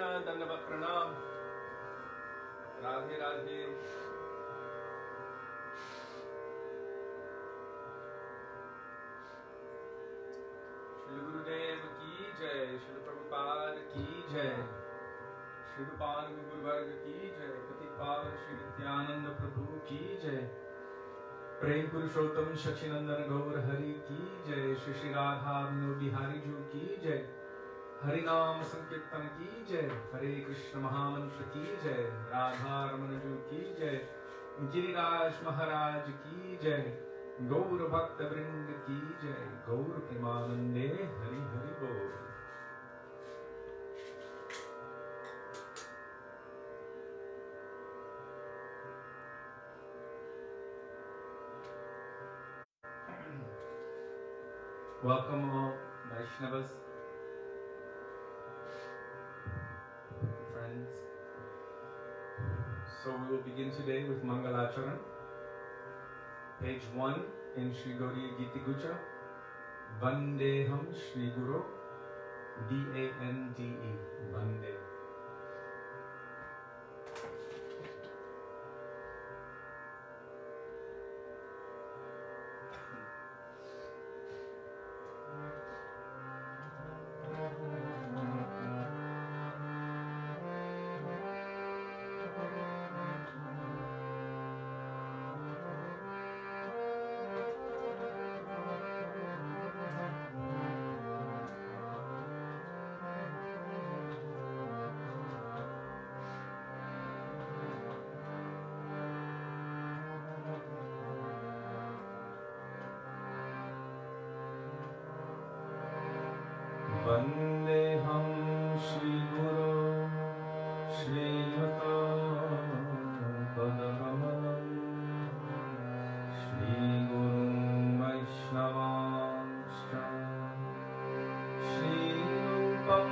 Krishna, Dandavat Pranam. Radhe Radhe. Srila Gurudev ki jai, Srila Prabhupada ki jai, Srila Pan Guru Varga ki jai, Pati Pavan Shri Nityananda Prabhu ki jai, Prem Purushottam Shachinandan Gaur Hari ki jai, Shri Shri Radha Vinod Bihari Ju ki jai, Harinam Sankirtan ki jai, Hare Krishna Mahamantra ki jai, Radha Ramana Ju ki jai, Giriraj Maharaj ki jai, Gaur Bhakta Vrind ki jai, Gaur Premanande Hari Hari Bol. Welcome all Vaishnavas, friends. So we will begin today with Mangalacharan, page 1 in Sri Gauriya Giti Gucha, Vandeham Shri Guru, D-A-N-D-E, Vande. Vandeham Shri Guru Shri Yata Padakamalam Shri Guru Vaishnavanscha Shri Rupam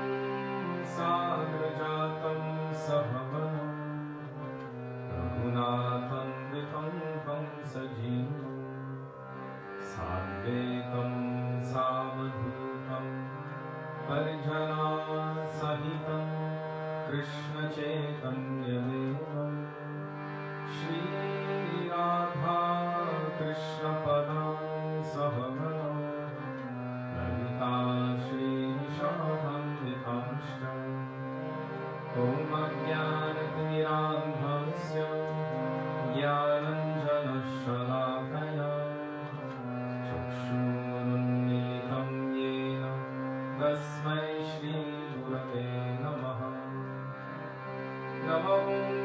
Sagrajatam Sahavanam Raghunatham Vitam Kamsajivam Sadvetam Savadhutam Parjana Sahitam Krishna Chaitanyadevam Shri Radha Krishna Padam Sahaganam Lalita Shri Nishadam Vitamshta Om Ajnanatirandhasya Jnananjana Shalakaya Chakshurunmilitam Yena Tasmai Shri Gurave Namaha Namo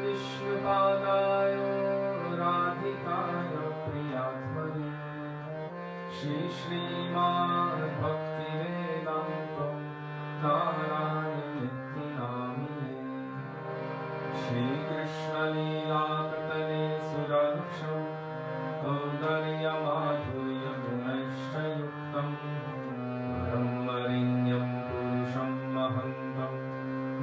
Vishnupadaya Radhikaya Priyatmane Shri Srimad Bhaktivedanta Narayan Nityanamine Shri Krishna Leela Katane Sudarsham Kaudarya Madhurya Gunashta Yuktam Brahmarinyam Purusham Mahantam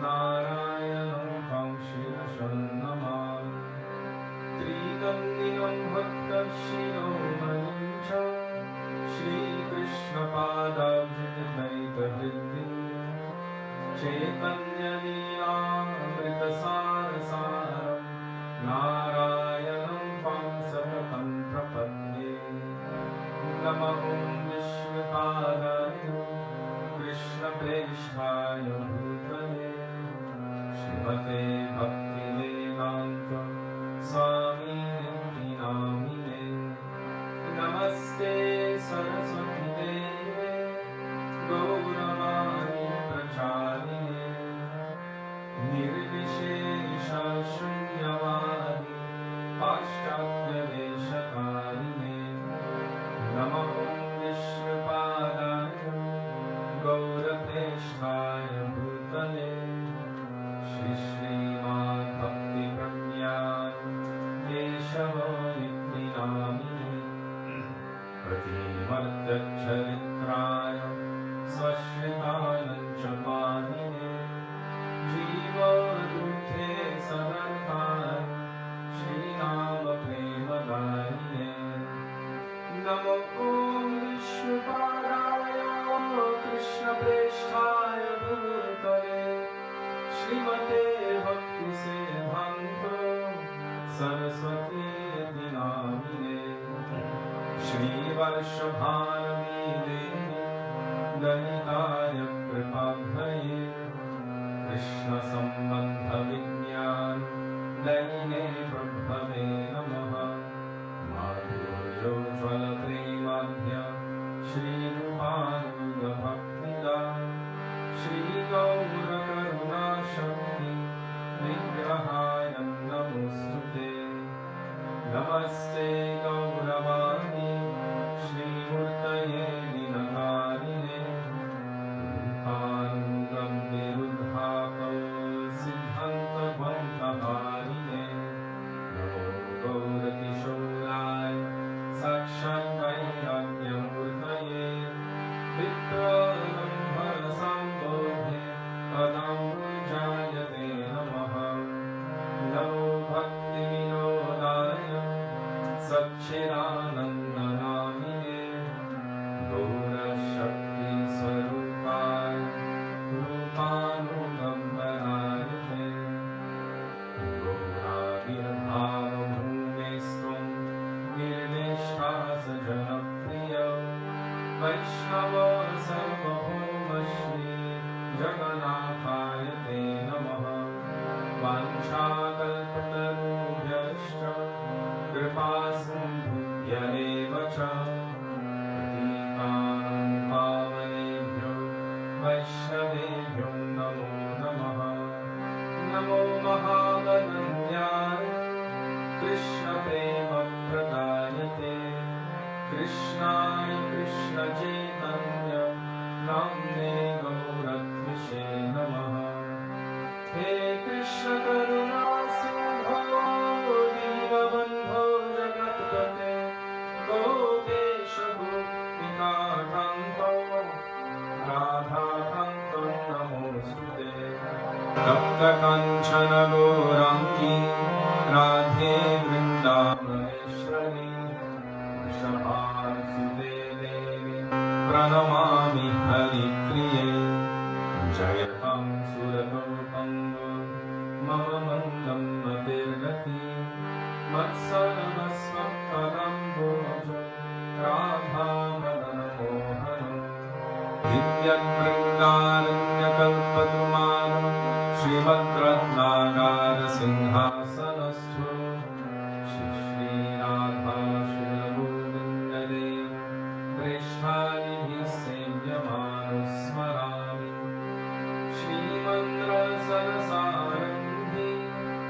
Narayanam Kamshirasham Namami Trigandinam Bhakta Shiromanincha Shri Krishna Padabjitanaita Hridhi Chaitanya Leelamrita Sarasaram Narayanam Kamsatam Prapadye Namo Vishnupadaya Krishna Preshthaya Bhutale Srimate Bhaktivedanta Swami Niti Namine Namaste Saraswati Deve Gauravani Pracharine Nirvishesha Shunyavadi Paschatya Deshakarine Namo Vishnupadaya Gaurapreshthaya Bhutale Shri Srimad Bhakti Pranyaya Keshava Niti Namine Pratimartya Charitraya Swashritananchapanine Jiva Dukhe Sadarthaya Shri Nama Premadayine Namo Vishnupadaya Krishna Preshthaya Bhutale Shri Srimate Bhakti Siddhanta Saraswati Namine Shri Varshabhanavi Devi Dalitaya Kripabhaye Krishna Sambandha Vigyan Daine Prabhave Namaha Madhuryo Jvala Premadhya Shri Rupanuga Bhaktida Shri Gaura Karuna Shakti Vigrahaya Namostute Namaste Gauravani Shri Murtaye Ninakarine Rupanugam Virudhako Siddhanta Vantaharine Namo Gaura Kishorai Sakshat Vairagya Murtaye Vikranam Harasambodhe Padam Jayate Namaha Namo Bhakti Vinodaya Satchidananda Namine Gaura Shakti Swarupaya Rupanugam Varayate Gaura Virbhava Bhumestvam Nirnishthasa Janapriya Vaisnava Sarvabhauma Shri Jaganathaya Te Namaha Vanchakalpatarubhyascha Kripasindhubhya eva cha Patitanam pavanebhyo Vaishnavebhyo Namo Namaha Namo Mahagadanyaya Krishna Prema Pradayate Krishnaya Krishna Chaitanya Namne Gauratmishe Namaha He Krishna Karuna Sindho Dinabandho Jagatpate Gopesha Gopika Kanto Radha Kanto Namostute Tapta Kanchana Gaurangi Radhe Vrindavaneshwari Vrishabhan Sute Devi Pranamami Haripriye Jayatam Suragopango Mama Mandam Matirgati Matsarvasvapadam Bojo Radha Madana Mohano Vidyat Vrindaranya Kalpatrumano Srimad Ratnagara Singhasanastu Shri Radha Srila Govinda Dev Drishtani Bhisemyamano Smarami Shrimandra Sarasarandhi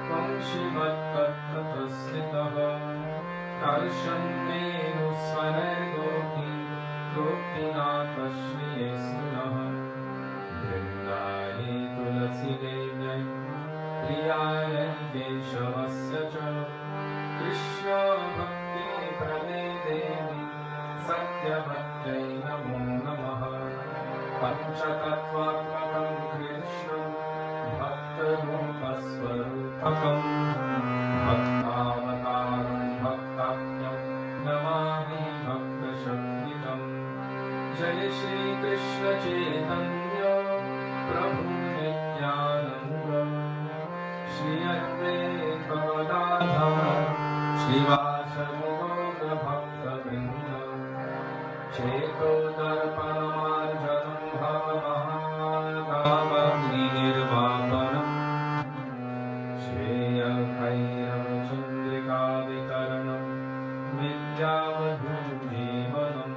Vamshivat Tattvatasthitaha Karshan Menu Swanar Gopi Gopinatha Shriyestunaha Vrindaye Tulasi Devyai Priyaye Keshavasya Cha Krishna Bhakti Prade Devi Satya Bhaktay Namo Namaha Panchatattvatmakam Krishna Bhakta Rupa Swarupakam Bhaktavataram Bhaktakyam Namami Bhakta Shaktikam Jai Shri Krishna Chaitanya Prabhu Nityananda Shri Advaita Gadadhara Srivasadi Gaura Bhakta Vrinda Cheto Darpanamarjanam Bhavamahagavagni Nirvapanam Shreya Kairam Chandrika Vitaranam Vidyavadhu Jivanam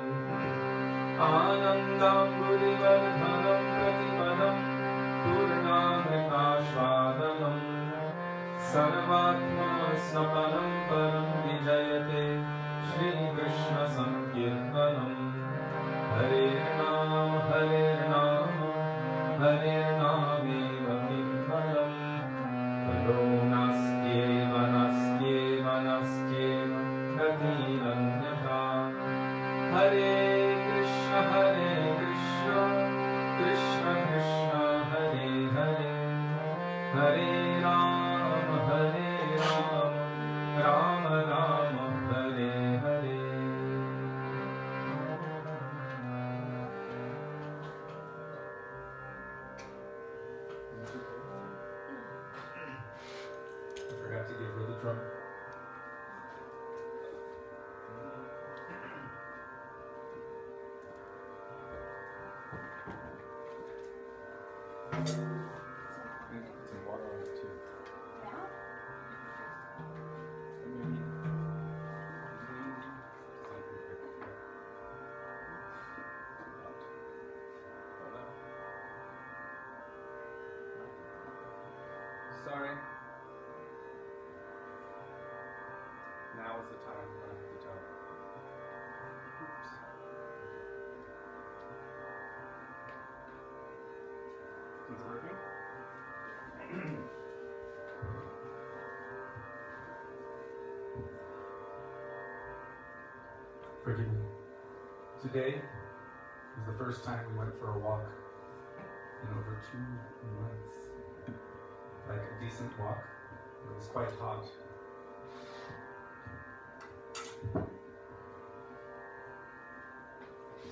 Anandam Gurivardhanam Pratipadam Purnamrikashvadanam Sarvatma Snapanam Param Vijayate Shri Krishna Sankirtanam Hare Nam Hare Nam Hare Nam Eva Kirtanam Haro Nastyeva Nastyeva Nastyeva Gati Nanyata Hare Krishna Krishna Krishna Hare Hare Hare Ram Ram Ram Hare Hare Put some water on it too. Sorry. Now is the time when I have to tell. Oops. Is it working? Forgive me. Today is the first time we went for a walk in over 2 months. Like a decent walk. It was quite hot.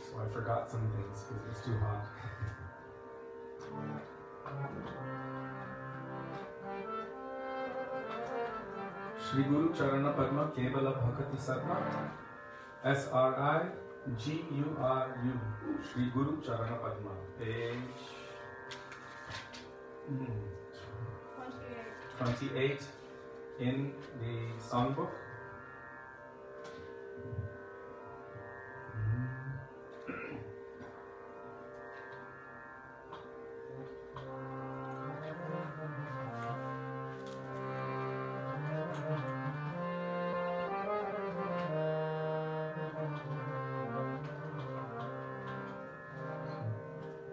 So I forgot some things because it was too hot. Shri Guru Charana Padma Kevala Bhakati Satma SRIGURU Shri Guru Charana Padma page 28 in the songbook.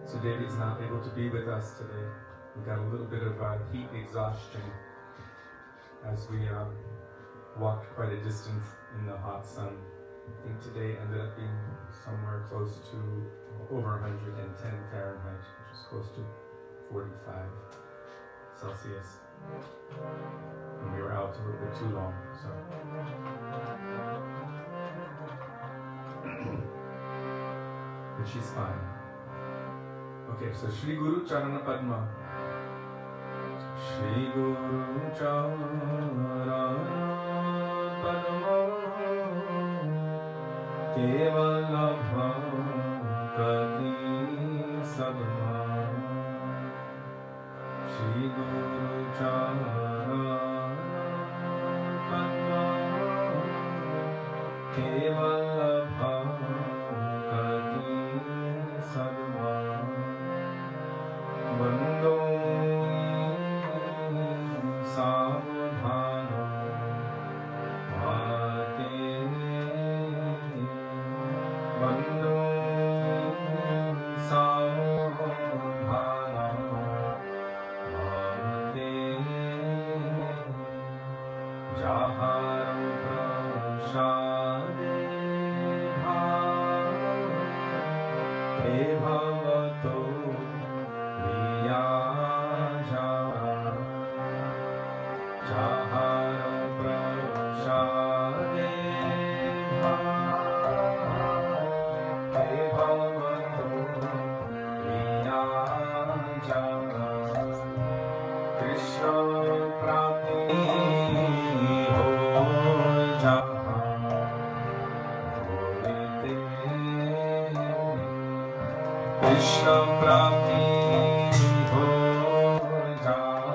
Sudevi is not able to be with us today. We got a little bit of heat exhaustion as we walked quite a distance in the hot sun. I think today ended up being somewhere close to over 110 Fahrenheit, which is close to 45 Celsius. And we were out a little bit too long, so. But she's fine. Okay, so Shri Guru Charana Padma. Shri Guru Charana Padma Kevala Bhakati Sadma Shri Guru Charana Padma Kevala Bhakati Sadma Bando Savadhana Bhate Bando Savadhana Bhate Jahar Prashade Bhate Bhavato Krishna Prati ho jaha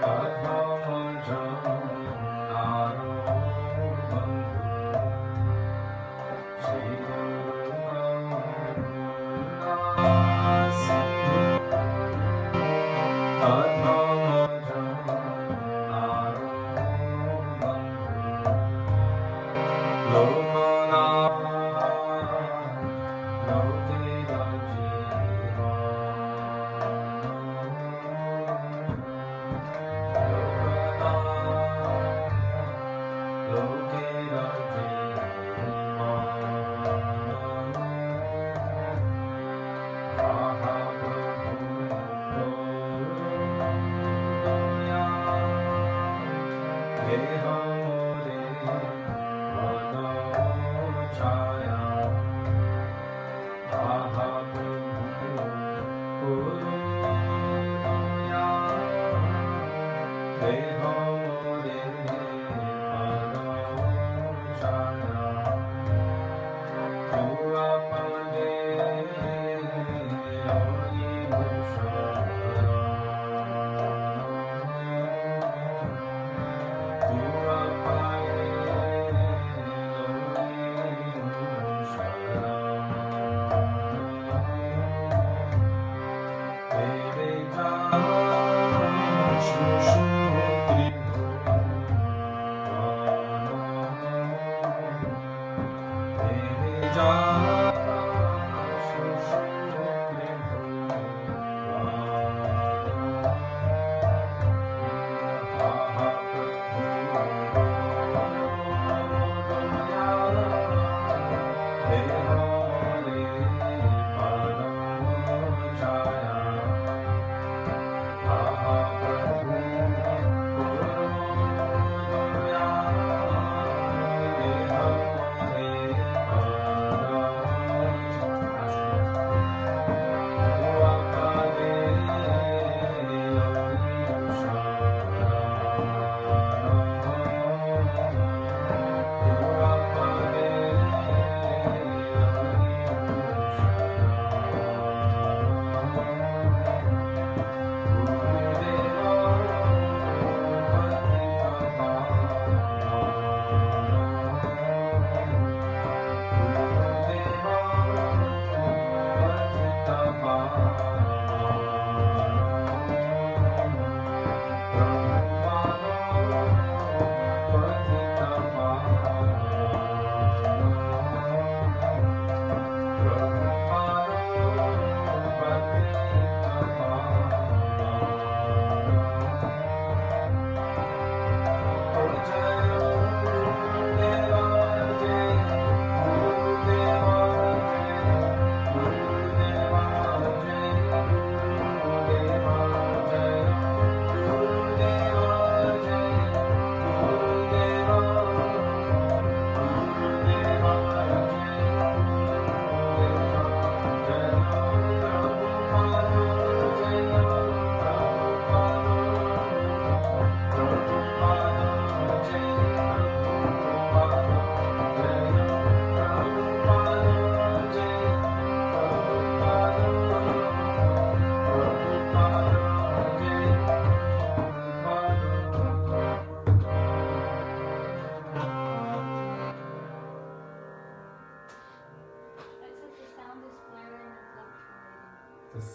Adhama Jam Naro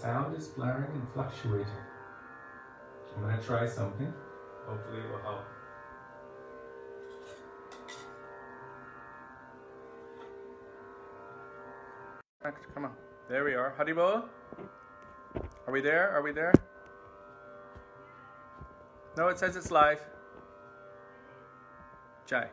sound is flaring and fluctuating. I'm going to try something. Hopefully it will help. Come on. There we are. Haribol? Are we there? Are we there? No, it says it's live. Jai.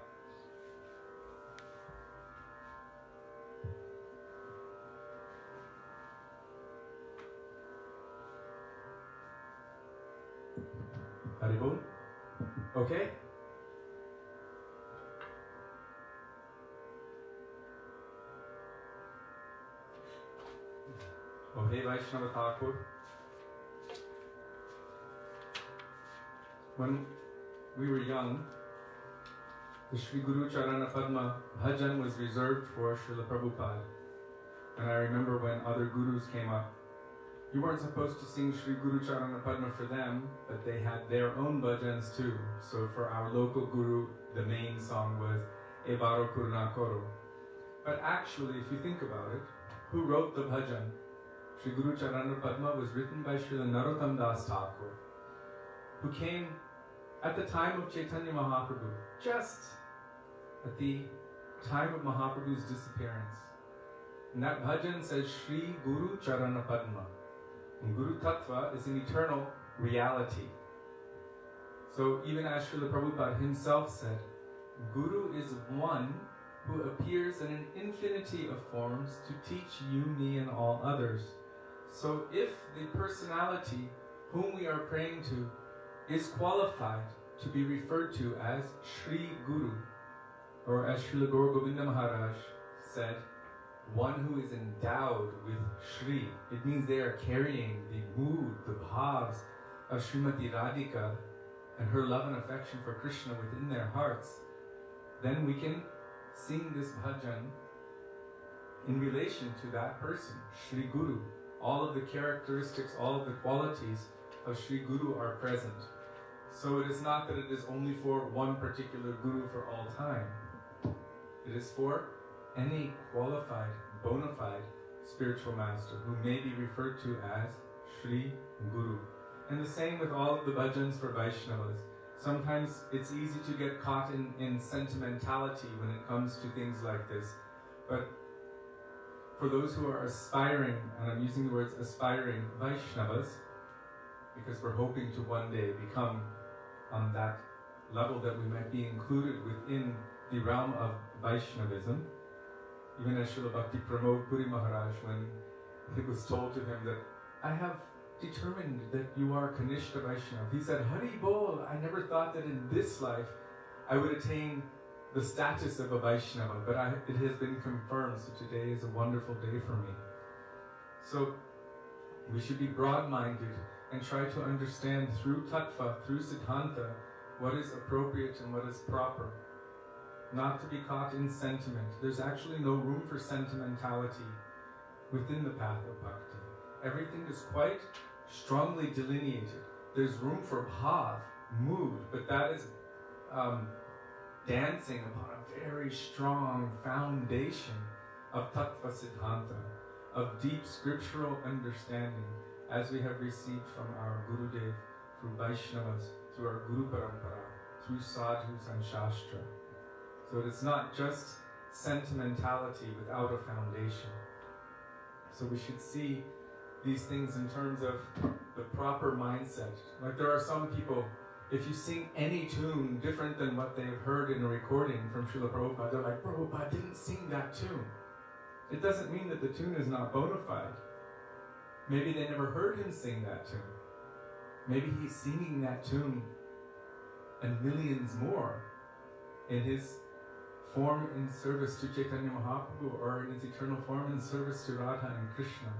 Haribol? Okay? Oh, hey Vaisnava Thakur. When we were young, the Sri Guru Charana Padma bhajan was reserved for Srila Prabhupada. And I remember when other gurus came up, you weren't supposed to sing Sri Guru Charana Padma for them, but they had their own bhajans too. So for our local guru, the main song was Ebaro Kurna Koro. But actually, if you think about it, who wrote the bhajan? Sri Guru Charana Padma was written by Srila Narottam Das Thakur, who came at the time of Chaitanya Mahaprabhu, just at the time of Mahaprabhu's disappearance. And that bhajan says Sri Guru Charana Padma. And Guru Tattva is an eternal reality. So even as Srila Prabhupada himself said, Guru is one who appears in an infinity of forms to teach you, me, and all others. So if the personality whom we are praying to is qualified to be referred to as Sri Guru, or as Srila Gaur Govinda Maharaj said, one who is endowed with Shri, it means they are carrying the mood, the bhavs of Srimati Radhika and her love and affection for Krishna within their hearts, then we can sing this bhajan in relation to that person, Sri Guru. All of the characteristics, all of the qualities of Sri Guru are present. So it is not that it is only for one particular Guru for all time. It is for any qualified, bona fide spiritual master who may be referred to as Sri Guru. And the same with all of the bhajans for Vaishnavas. Sometimes it's easy to get caught in sentimentality when it comes to things like this. But for those who are aspiring, and I'm using the words aspiring Vaishnavas, because we're hoping to one day become on that level that we might be included within the realm of Vaishnavism. Even as Srila Bhakti Pramod Puri Maharaj, when it was told to him that I have determined that you are Kanishta Vaishnava, he said, Hari Bol, I never thought that in this life I would attain the status of a Vaishnava, but it has been confirmed, so today is a wonderful day for me. So we should be broad-minded and try to understand through tattva, through siddhanta, what is appropriate and what is proper. Not to be caught in sentiment. There's actually no room for sentimentality within the path of bhakti. Everything is quite strongly delineated. There's room for bhav, mood, but that is dancing upon a very strong foundation of tattva siddhanta, of deep scriptural understanding, as we have received from our Gurudev, through Vaishnavas, through our Guru Parampara, through sadhus and shastra. So it's not just sentimentality without a foundation. So we should see these things in terms of the proper mindset. Like there are some people, if you sing any tune different than what they've heard in a recording from Srila Prabhupada, they're like, Prabhupada didn't sing that tune. It doesn't mean that the tune is not bona fide. Maybe they never heard him sing that tune. Maybe he's singing that tune and millions more in his form in service to Chaitanya Mahaprabhu, or in his eternal form in service to Radha and Krishna.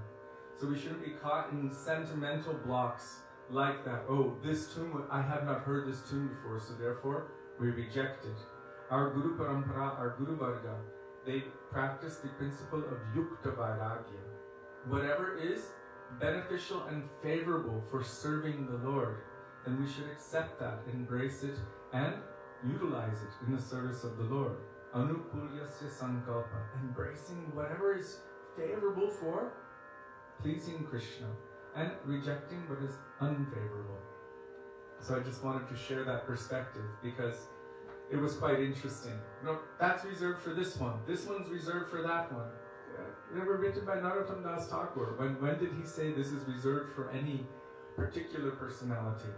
So we shouldn't be caught in sentimental blocks like that. Oh, this tune, I have not heard this tune before, so therefore we reject it. Our Guru Parampara, our Guru Varga, they practice the principle of Yukta Vairagya. Whatever is beneficial and favorable for serving the Lord, then we should accept that, embrace it, and utilize it in the service of the Lord. Anukulyasya sankalpa, embracing whatever is favorable for pleasing Krishna. and rejecting what is unfavorable. So I just wanted to share that perspective because it was quite interesting. That's reserved for this one. This one's reserved for that one. They were written by Narottam Das Thakur. When did he say this is reserved for any particular personality?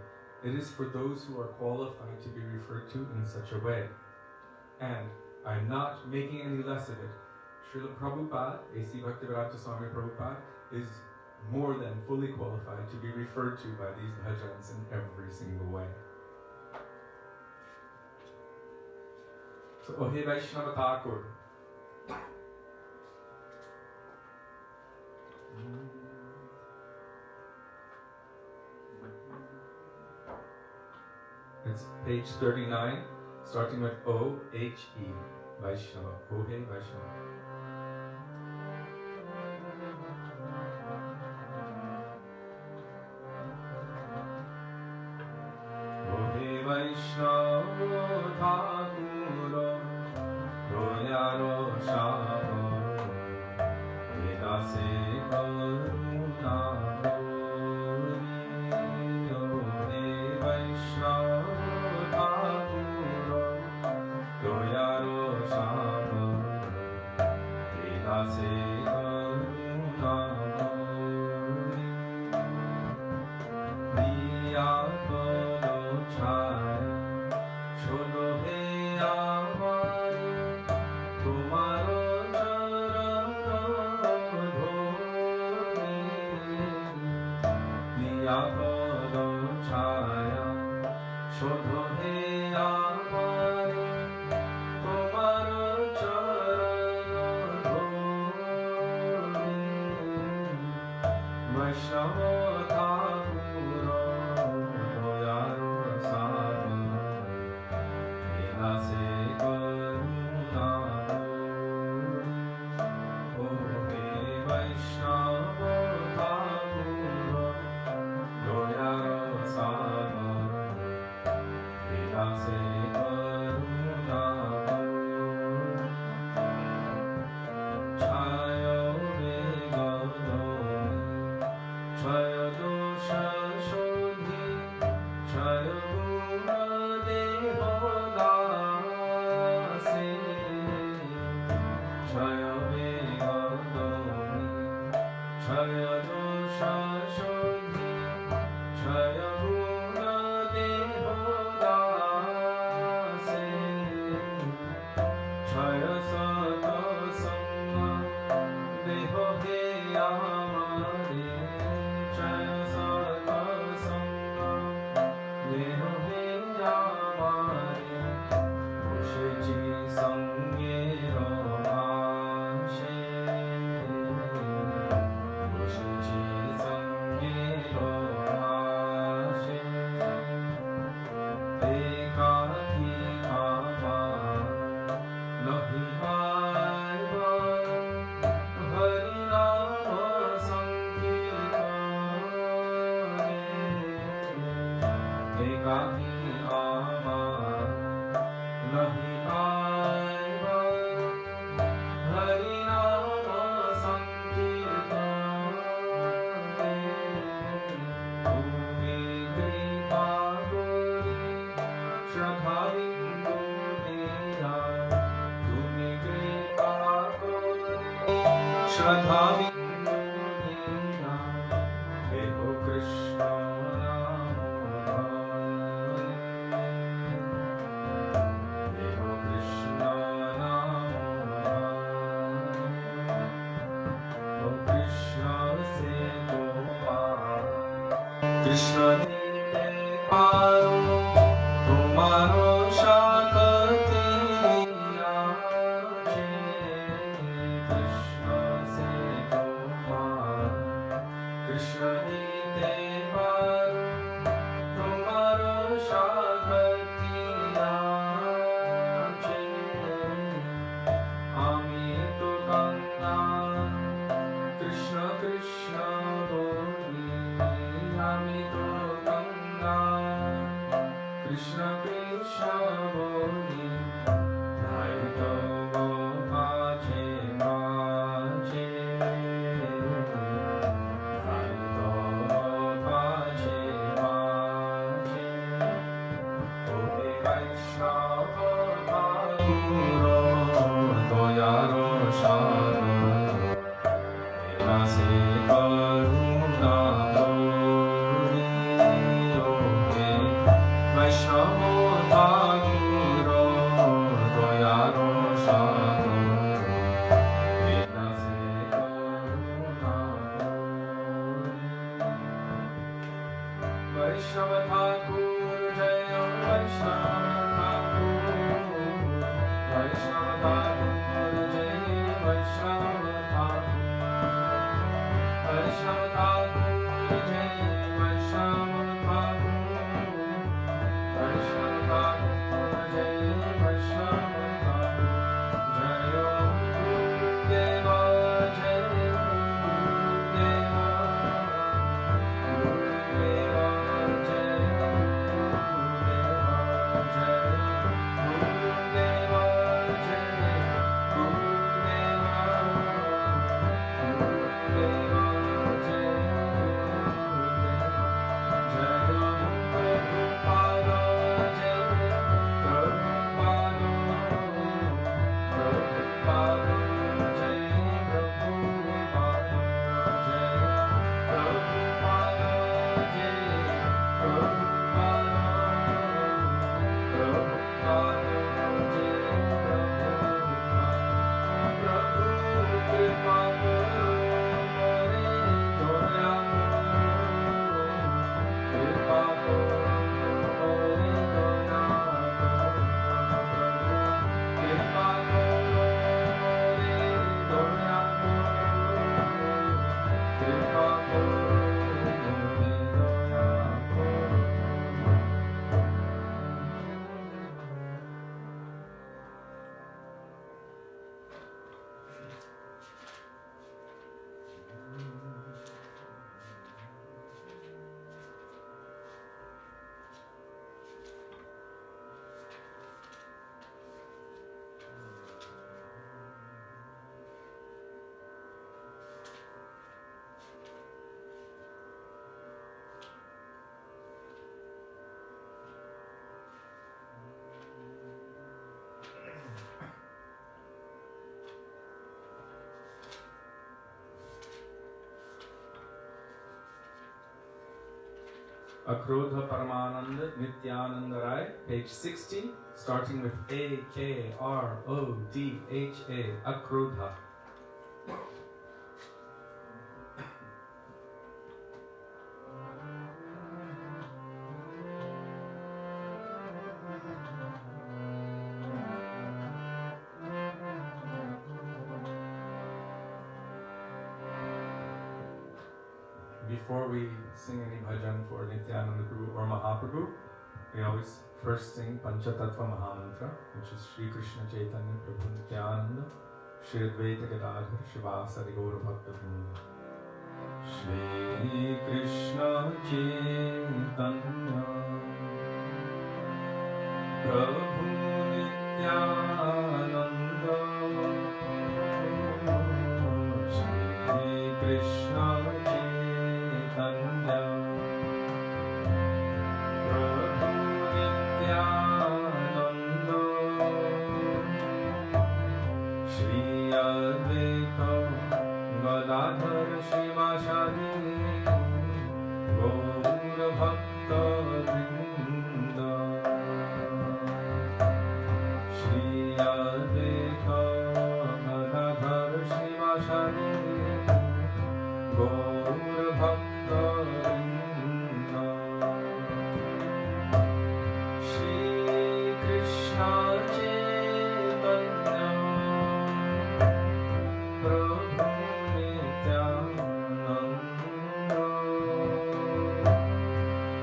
It is for those who are qualified to be referred to in such a way. And I'm not making any less of it. Srila Prabhupada, A.C. Bhaktivedanta Swami Prabhupada, is more than fully qualified to be referred to by these bhajans in every single way. So, Ohe Vaisnava Thakur. It's page 39, starting with O-H-E, Vaishnava, Ohe Vaishnava. Ohe Vaishnava Thakura, Doyaro Shava, Vedase Karuna Gori, Ohe Vaishnava Krishna Krishna Gori, Ami to Akrodha Paramananda Nityananda Rai, page 60, starting with A-K-R-O-D-H-A, Akrodha. Before we sing any bhajan for Nityananda Prabhu or Mahaprabhu, we always first sing Panchatattva Mahamantra, which is Sri Krishna Chaitanya Prabhu Nityananda, Shri Advaita Gadadhar Shivasari Gaura Bhakta Vrinda. Shri Krishna Chaitanya Prabhu Nityananda, Shri Krishna Chaitanya Prabhu Nityananda, Shri Advaita Gadadhar Shivasari Gaura Bhakta Vrinda. Shri Advaita Gadadhar Shivasari Gaura Bhakta Vrinda. Shri Krishna Chaitanya Prabhu Nityananda,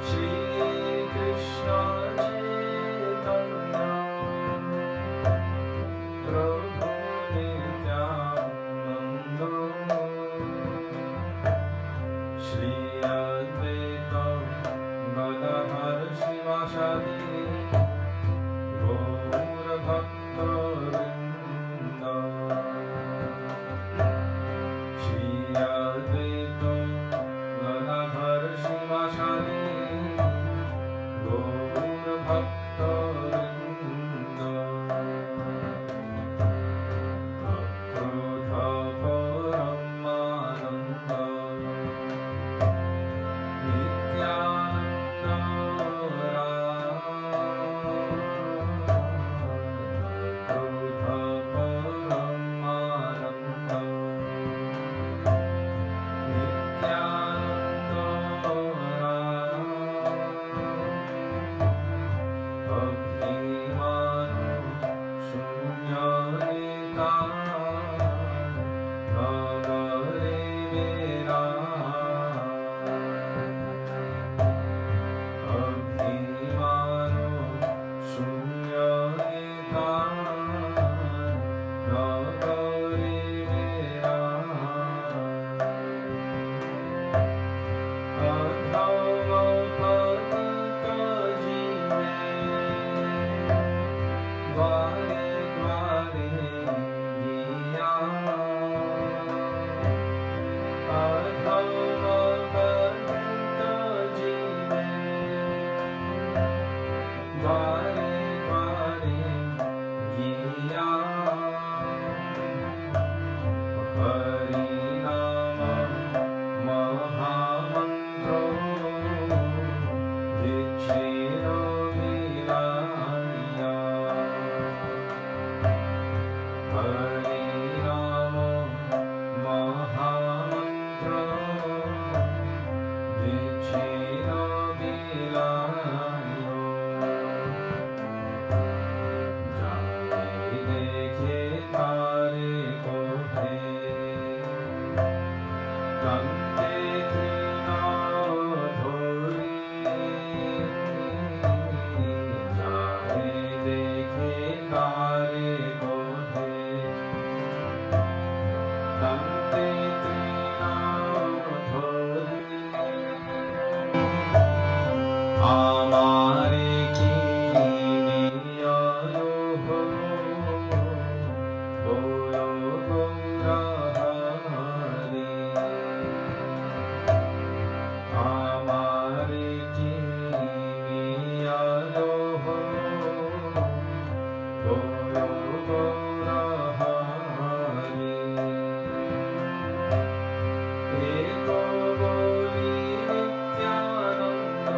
Shri Krishna Chaitanya Prabhu Nityananda, Shri Advaita Gadadhar Shivasari Gaura Bhakta Vrinda. Shri Advaita Gadadhar Shivasari Gaura Bhakta Vrinda. Akrodha Paramananda Nityananda Rai, Akrodha Paramananda Nityananda Rai, Abhimano Shunyarita Nagare Vera, Abhimano Shunyarita Nagare Vera, Adhava Patita Jive Dware Dware Diya, Adhava Patita Jive Dware Dware Diya. Hari Nama Mahamantra Vichera Vilaya, Hari Nama Mahamantra Vichera Vilaya. Jai dekhe tare ko hai, Kante Trina Dhori, Jai dekhe tare ko hai, Kante Trina Dhori. Amare ki niyalo ho, bolo Gaura Hari. Amare ki niyalo ho, bolo Gaura Hari. Eko boli Nityananda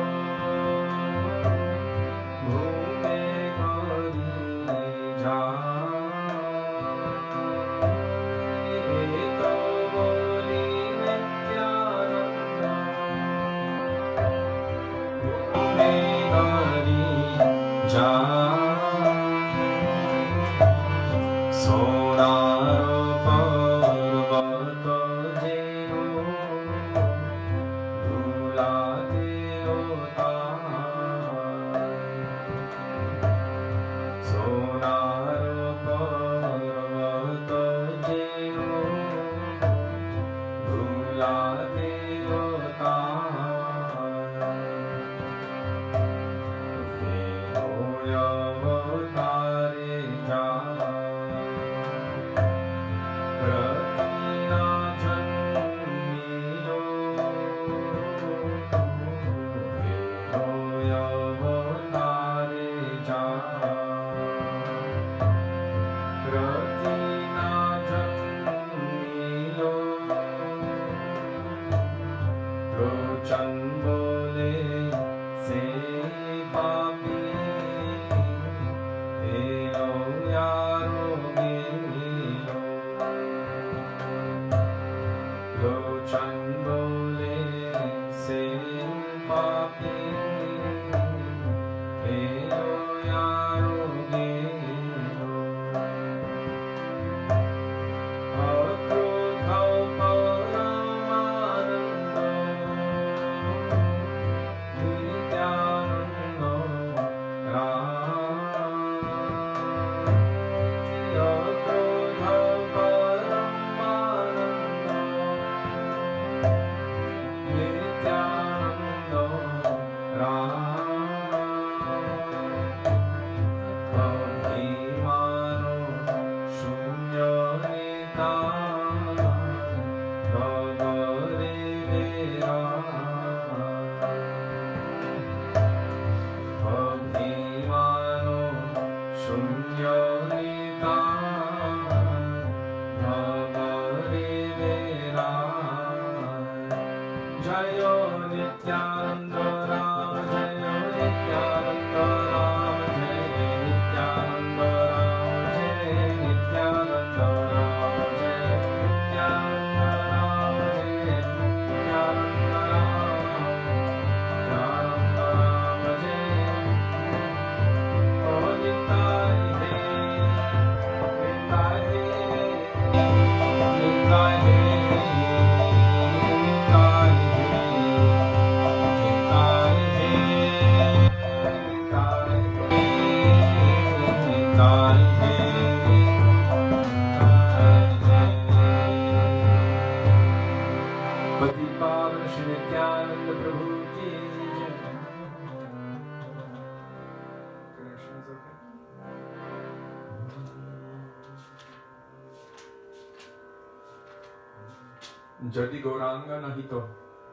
Jadi Gauranga Nahito,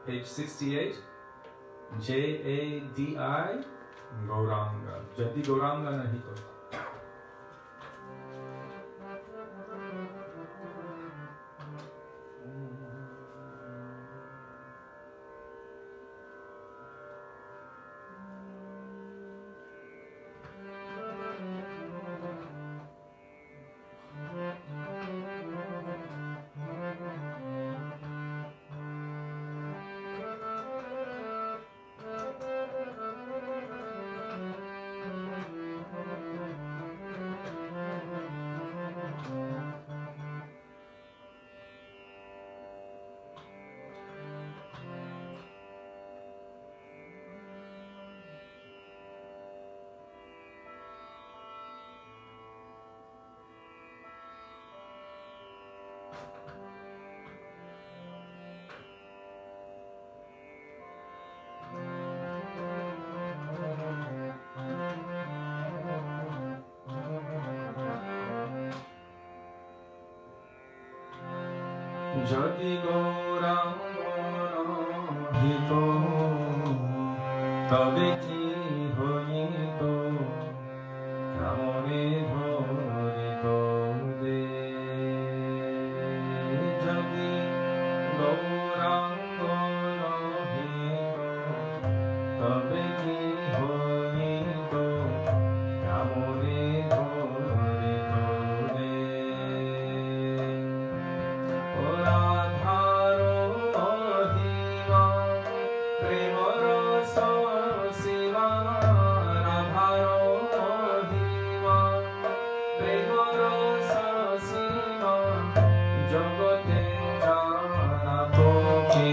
page 68, Jadi Gauranga, Jadi Gauranga Nahito. যদি গৌরাঙ্গ নহিত তবে কি হইত কেমনে ধরিত দে যদি গৌরাঙ্গ নহিত তবে কি হইত কেমনে ধরিত দে রাধার মহিমা প্রেমর সীমা রাধার মহিমা প্রেমর সীমা জগতে জানা তোকে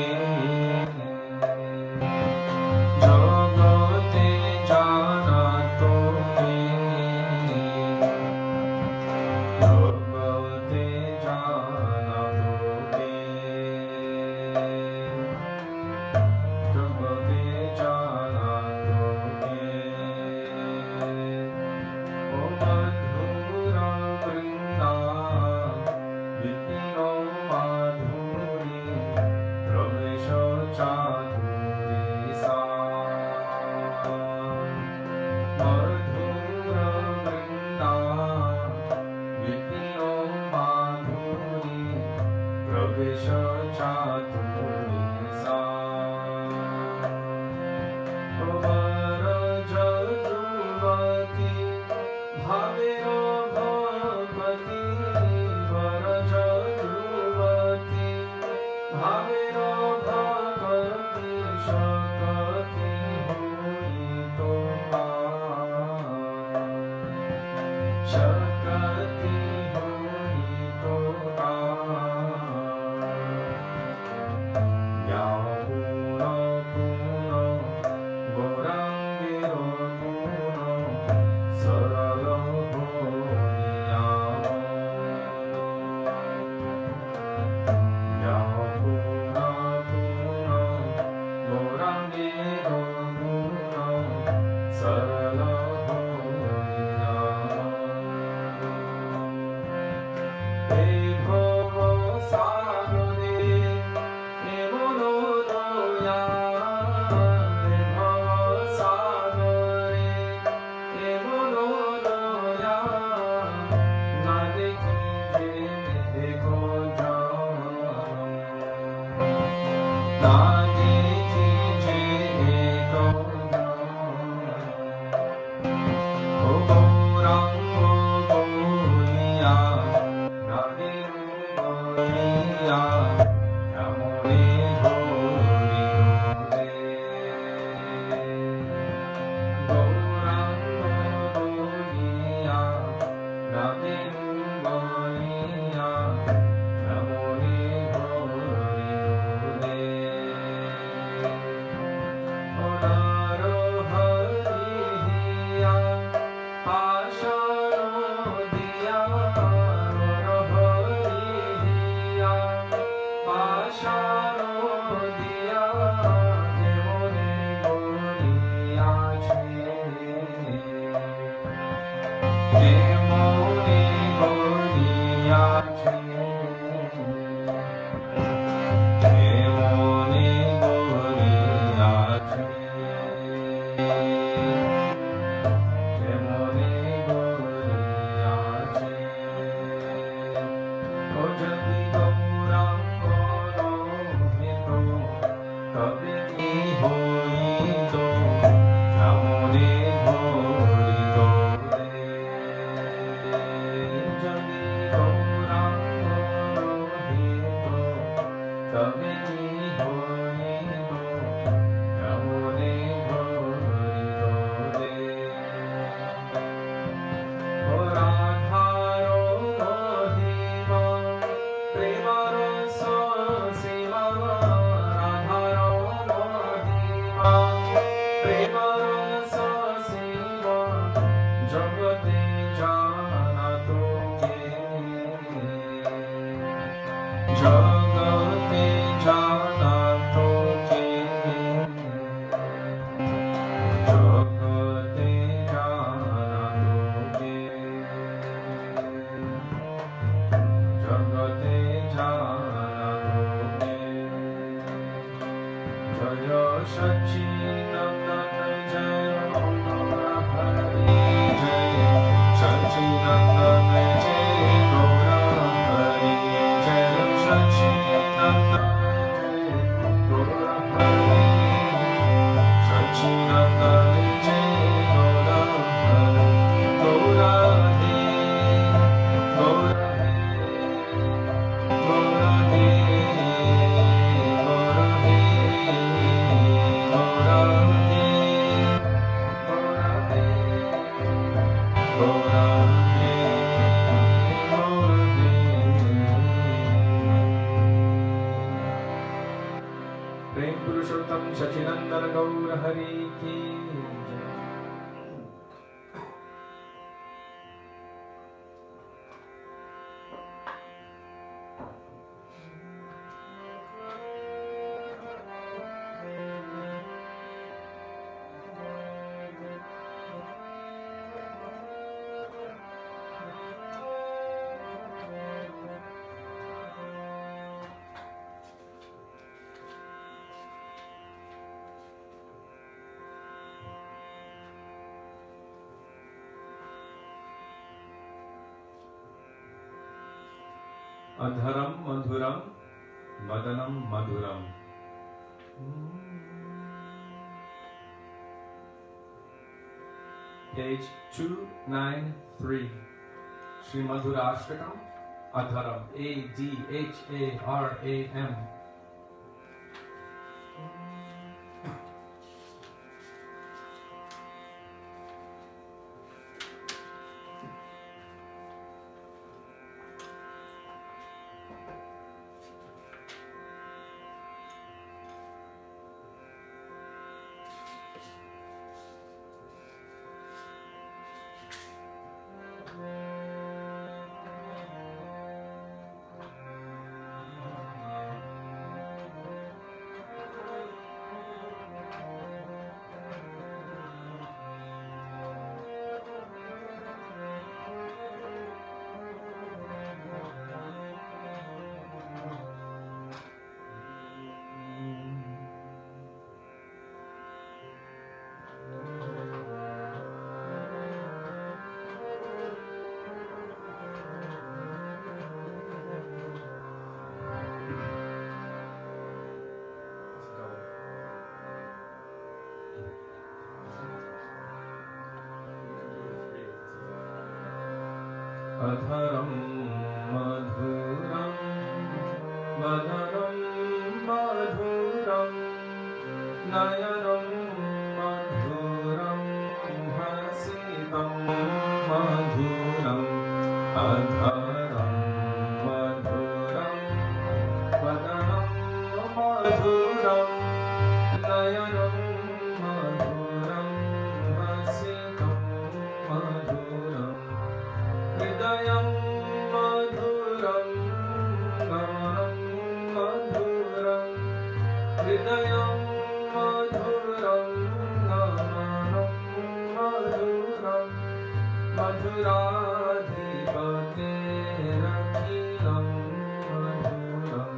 জগতে জানা তোকে জগতে জানা তোকে জগতে জানা তোকে ও মধুর বৃন্দা বিপিন মাধুরী প্রবেশ চাতুরী সা মধুর বৃন্দা বিপিন মাধুরী প্রবেশ চাতুরী সা বরজ যুবতী ভাবের ভগবতী বরজ যুবতী ভাবের ভগবতী শকতি হইত শকতি হইত পুর পুর গৌরাঙ্গের গুণ সরল হইয়া পুর পুর গৌরাঙ্গের গুণ সরল হইয়া Adharam madhuram, madanam madhuram. Page 293. Sri Madhurashtakam, Adharam, Adharam. adharam madhuram, vadaram madhuram, nayanam madhuram, hasidam madhuram, adharam madhuram, vadanam madhuram, nayanam madhuram, hasidam madhuram, hridayam madhuram, gamanam madhuram, hridayam madhuram, gamanam madhuram, madhuradhipaterakhilam madhuram,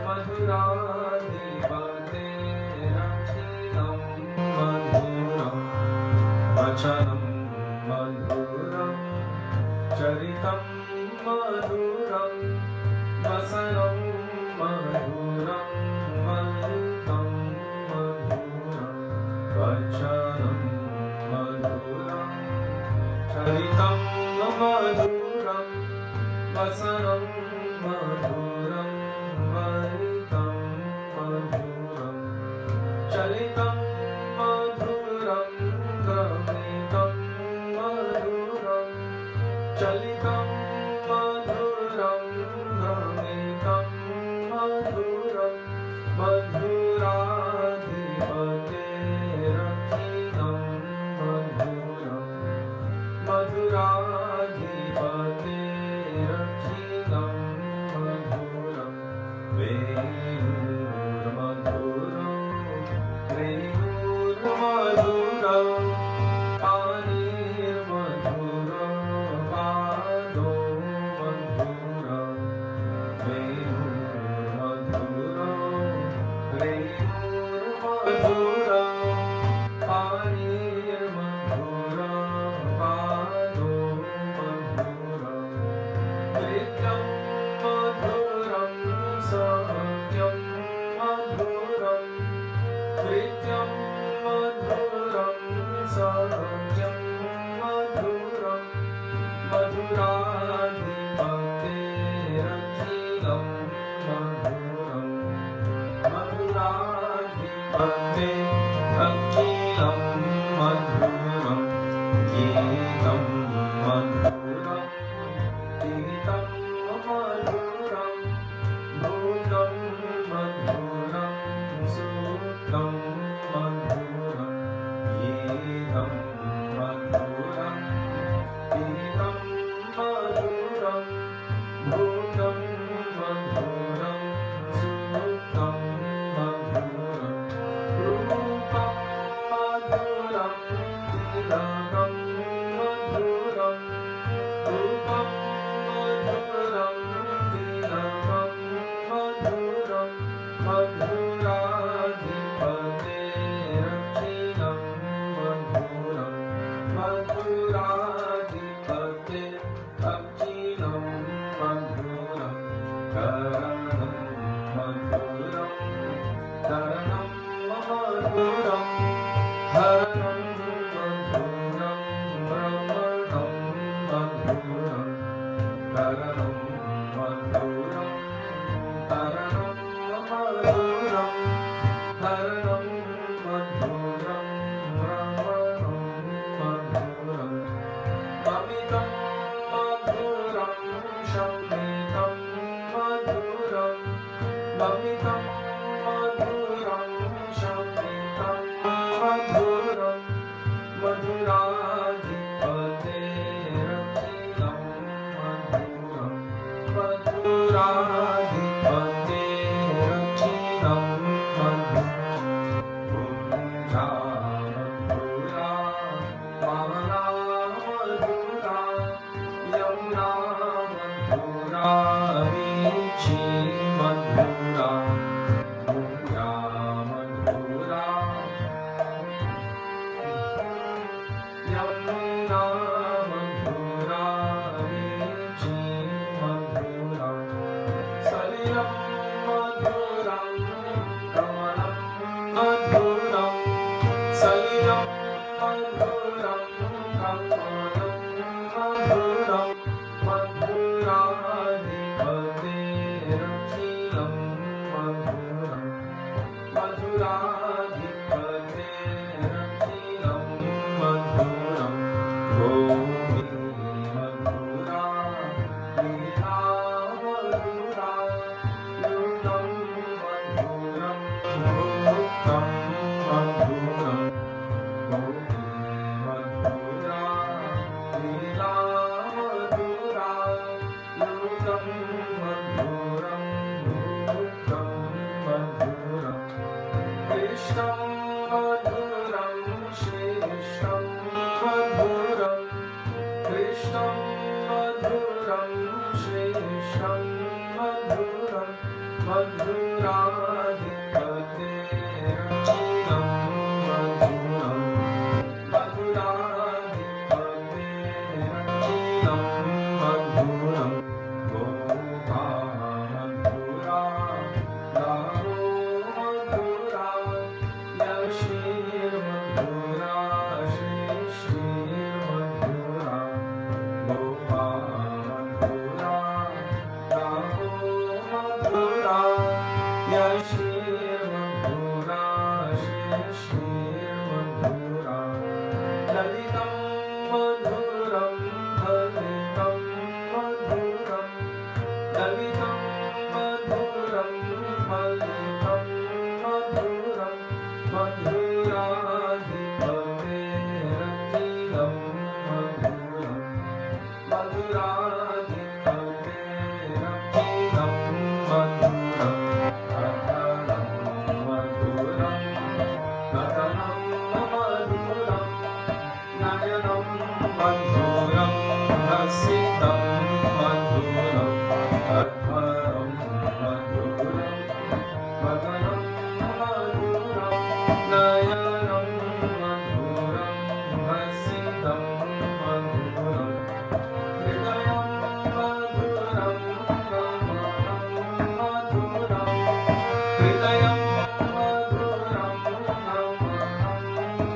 madhuradhipaterakhilam madhuram, vachanam madhuram, charitam madhuram, vasanam madhuram, valitam madhuram, vachanam madhuram, charitam madhuram, vasanam madhuram, valitam madhuram, chalitam madhuram, gamitam madhuram, chalitam madhuram, gamitam madhuram, madhuradhipaterakhilam madhuram, madhuradhipaterakhilam madhuram, venur madhuram, venur madhuram, panir madhuram, pado madhuram, venur madhuram, venur madhuram, panir madhuram, pado madhuram, nityam madhuram, satyam madhuram, nityam madhuram, satyam madhuram, madhuradhipaterakhilam madhuram, madhuradhipaterakhilam madhuram, geetam madhuram, geetam madhuram, bhuktam madhuram, suktam madhuram, geetam madhuram, geetam madhuram, bhuktam madhuram, suktam madhuram, rupam madhuram, tilakam madhuram, rupam madhuram, tilakam madhuram, madhuradhipaterakhilam madhuram, madhuradhipaterakhilam madhuram, karanam madhuram, karanam madhuram, haranam madhuram, ramanam madhuram, karanam madhuram, haranam madhuram, haranam madhuram, ramanam madhuram, pamitam madhuram, shamitam madhuram, pamitam madhuram, shamitam madhuram, madhuradhipaterakhilam madhuram, madhuradhipaterakhilam madhuram, punja madhura, pavana madhura, yamuna madhura, vichi madhura, punja madhura, yamuna madhura, vichi madhura, salilam madhuram, kamanam madhuram, salilam madhuram, kamanam madhuram, madhuram bhuktam madhuram Krishtam madhuram Shrishtam madhuram Krishtam madhuram Shrishtam madhuram Madhuradhipateranam madhuram Madhuradhipateranam madhuram Gopa madhura Daro madhura Yashir madhura Shrishir madhura Gopa madhura Daro madhura Yashir madhura Shrishir madhura Lalitam madhuram Lalitam madhuram Lalitam madhuram Lalitam madhuram Madhuradhipateranam madhuram Madhuradhipateranam madhuram Radhanam madhuram Radhanam madhuram Nayanam madhuram Hasitam madhuram Adharam madhuram Madhanam madhuram Nayanam madhuram Hasitam madhuram Hridayam madhuram Ramanam madhuram Hridayam madhuram Ramanam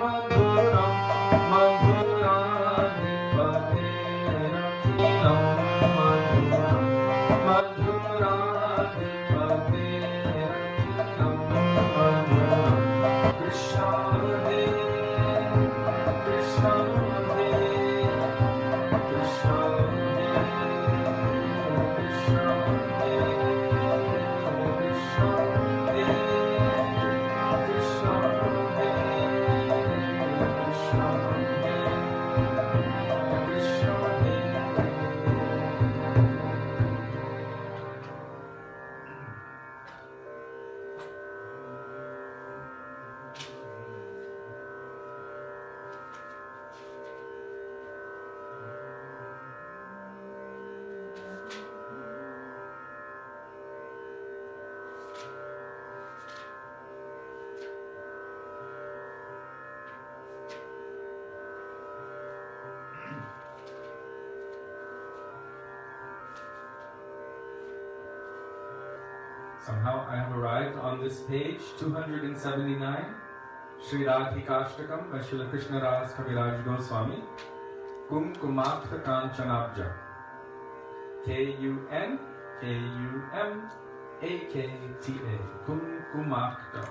madhuram Madhuradhipateranam madhuram Madhuradhipateranam madhuram Krishna Hare Krishna Hare Krishna Hare Krishna Hare Krishna Hare Krishna Hare Krishna Somehow I have arrived on this page 279, Sri Radhikashtakam by Srila Krishna Ras Kaviraj Goswami, Kumkumakta Kanchanabja, Kumkumakta, Kumkumakta.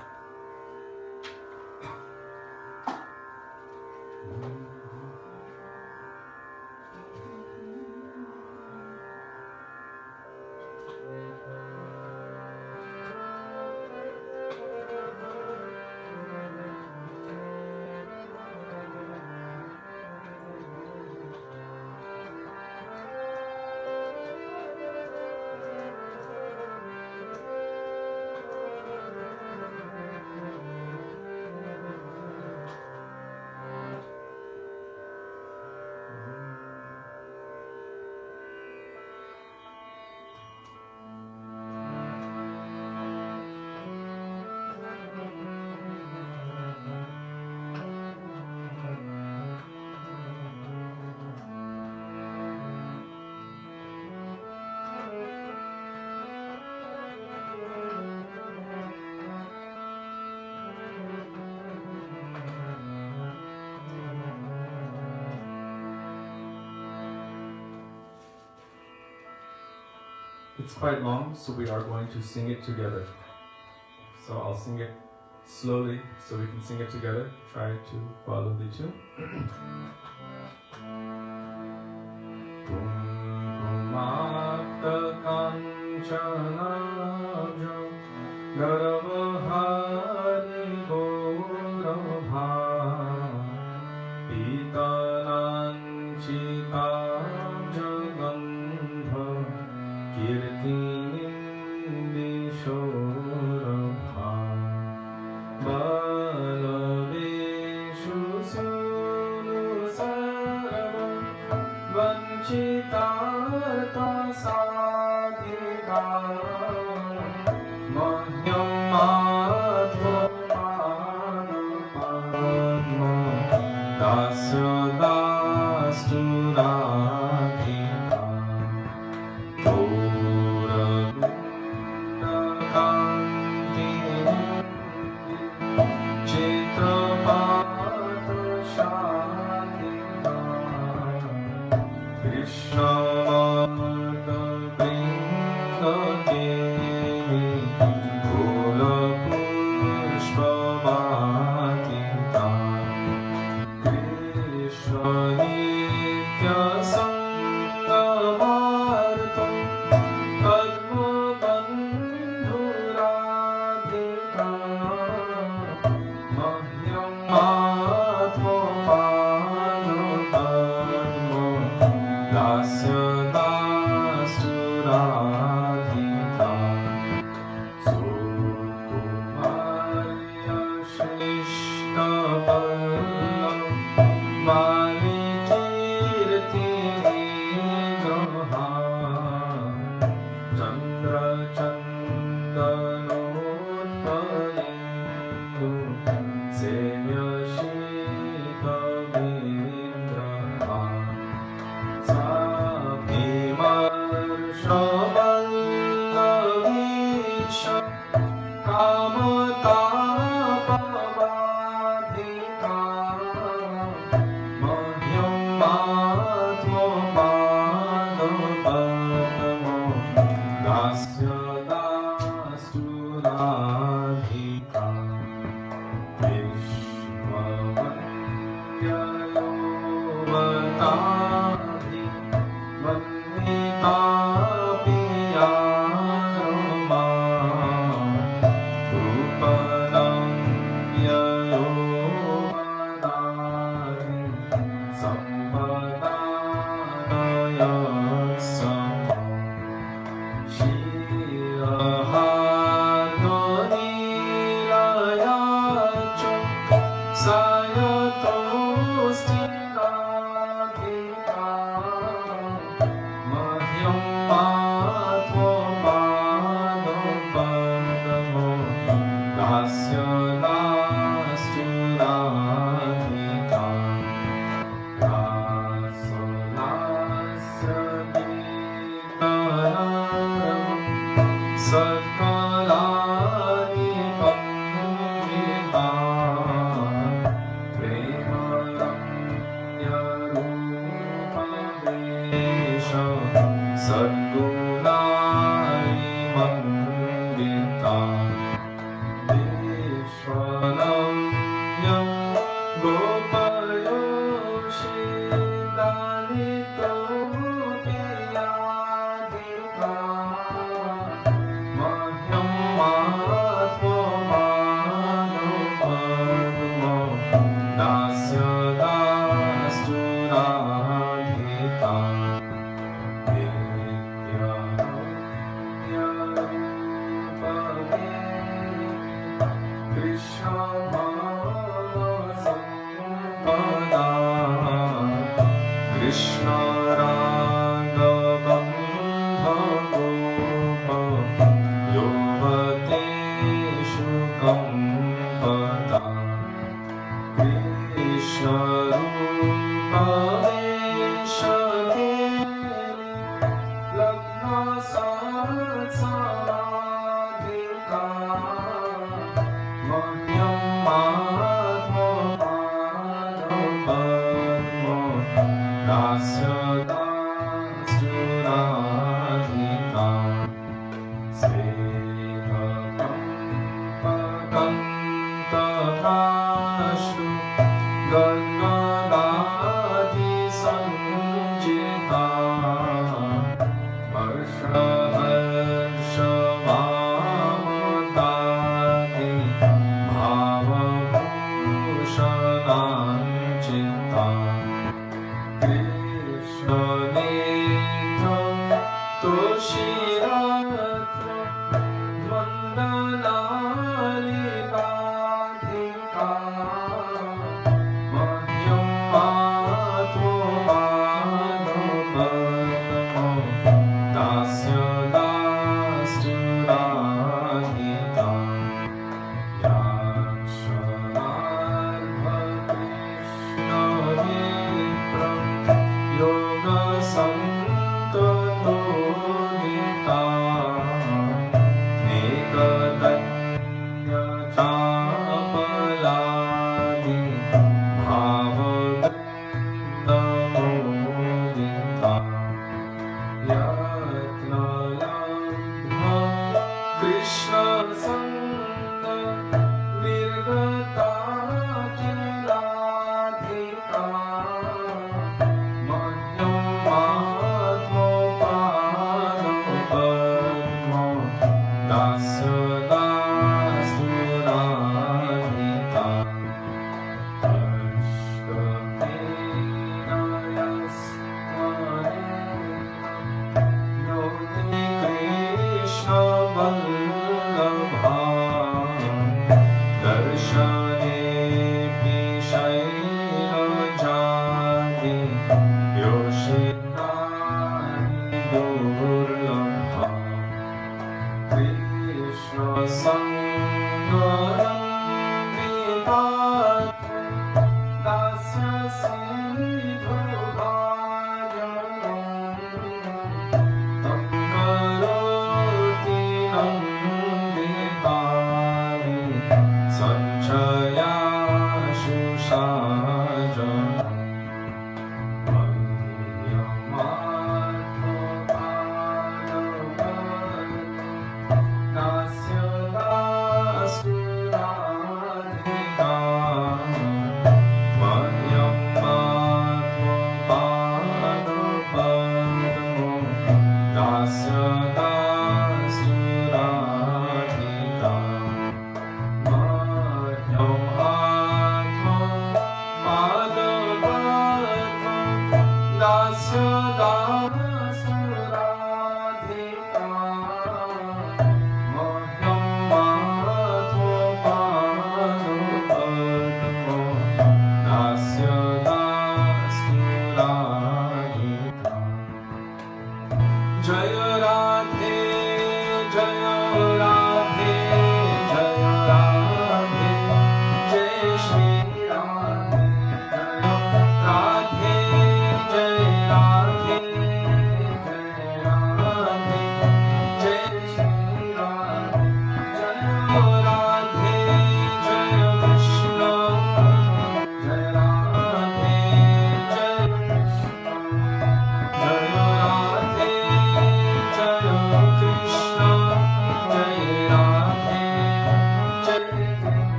It's quite long, so we are going to sing it together. So I'll sing it slowly so we can sing it together. Try to follow the tune. Kumkumakta kanchanabja garavahari gaurabha pitananchita jagandha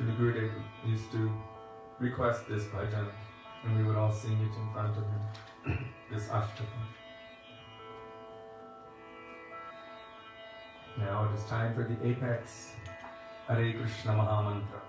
Srila Gurudev used to request this bhajan, and we would all sing it in front of him, this ashtaka. Now it is time for the apex, Hare Krishna Mahamantra.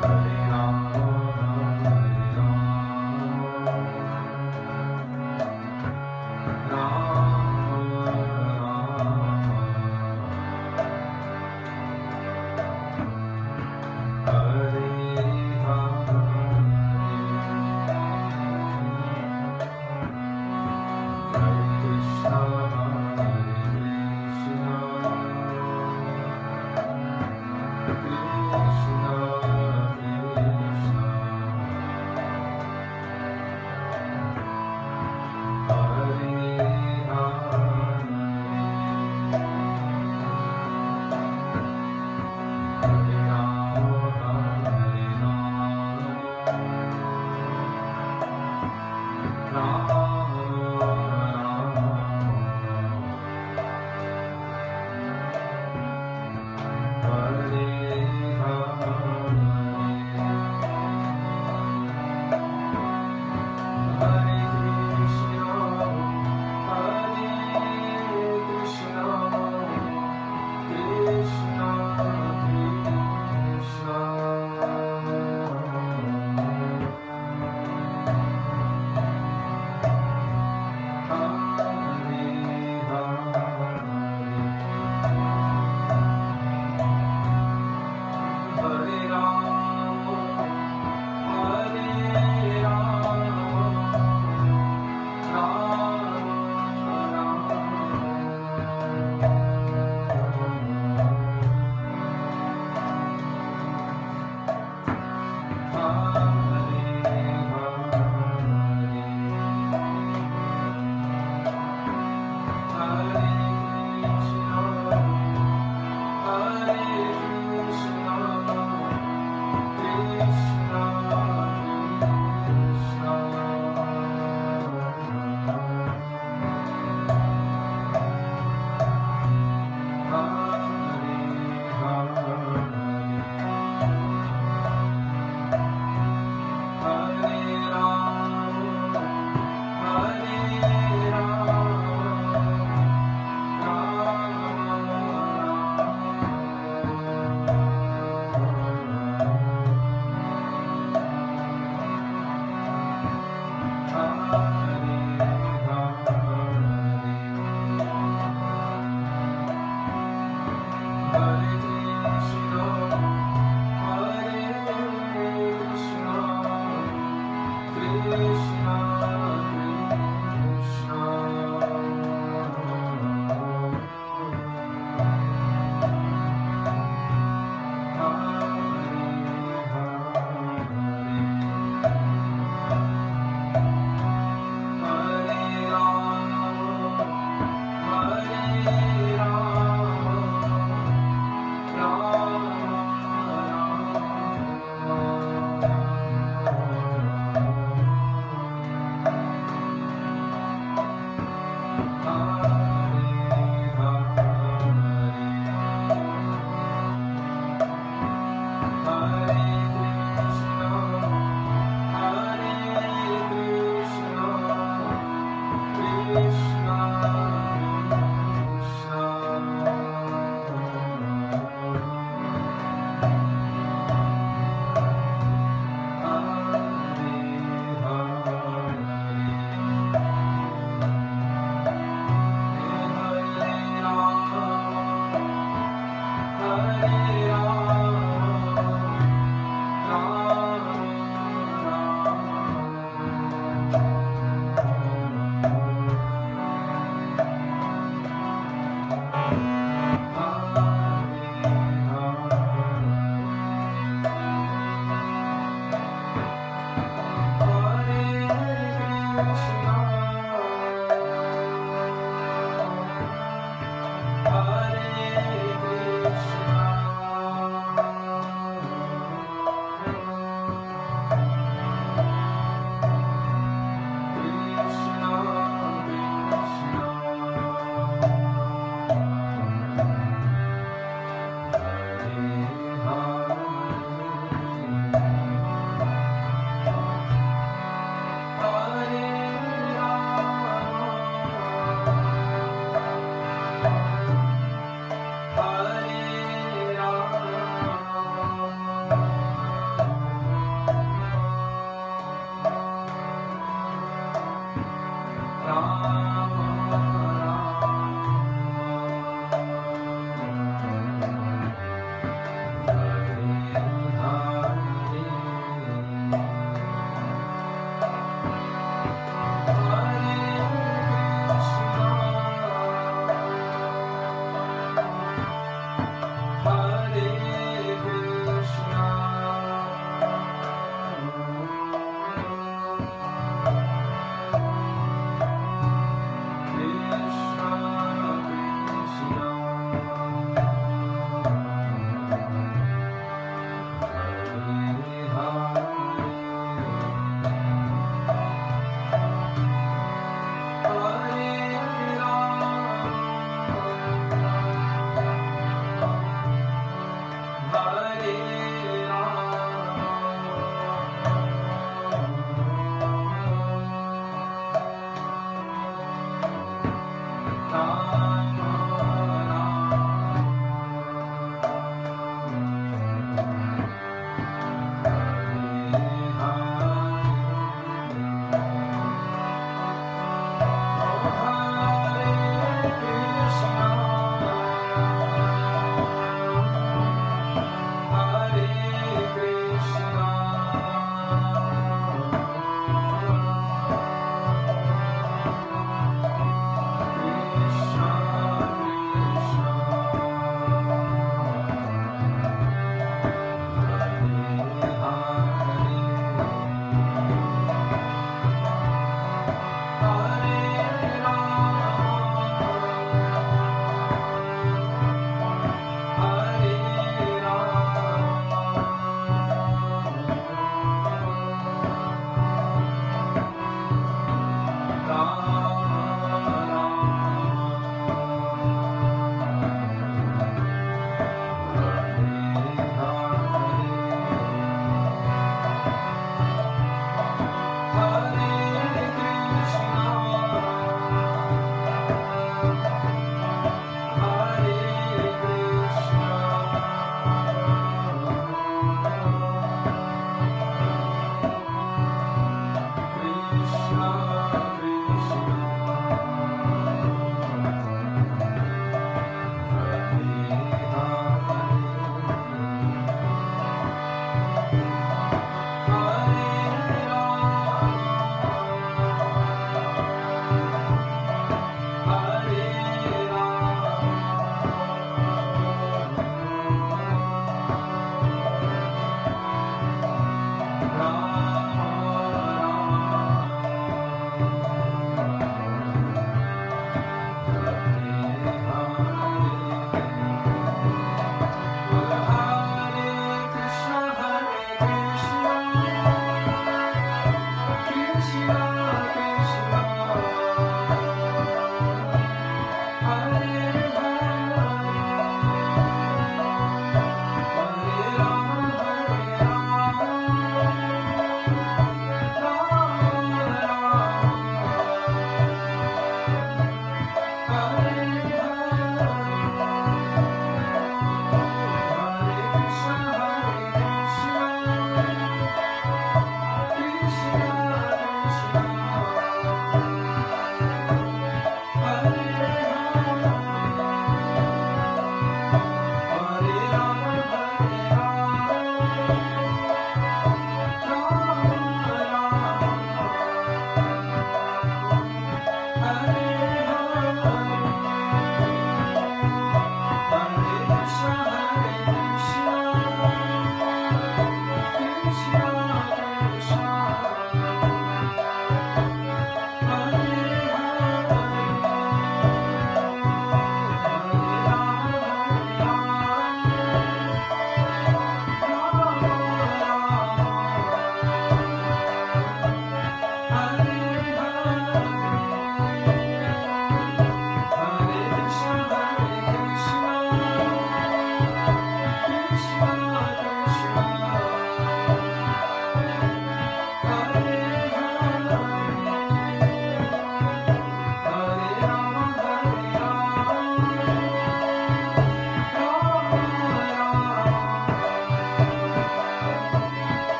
Krishna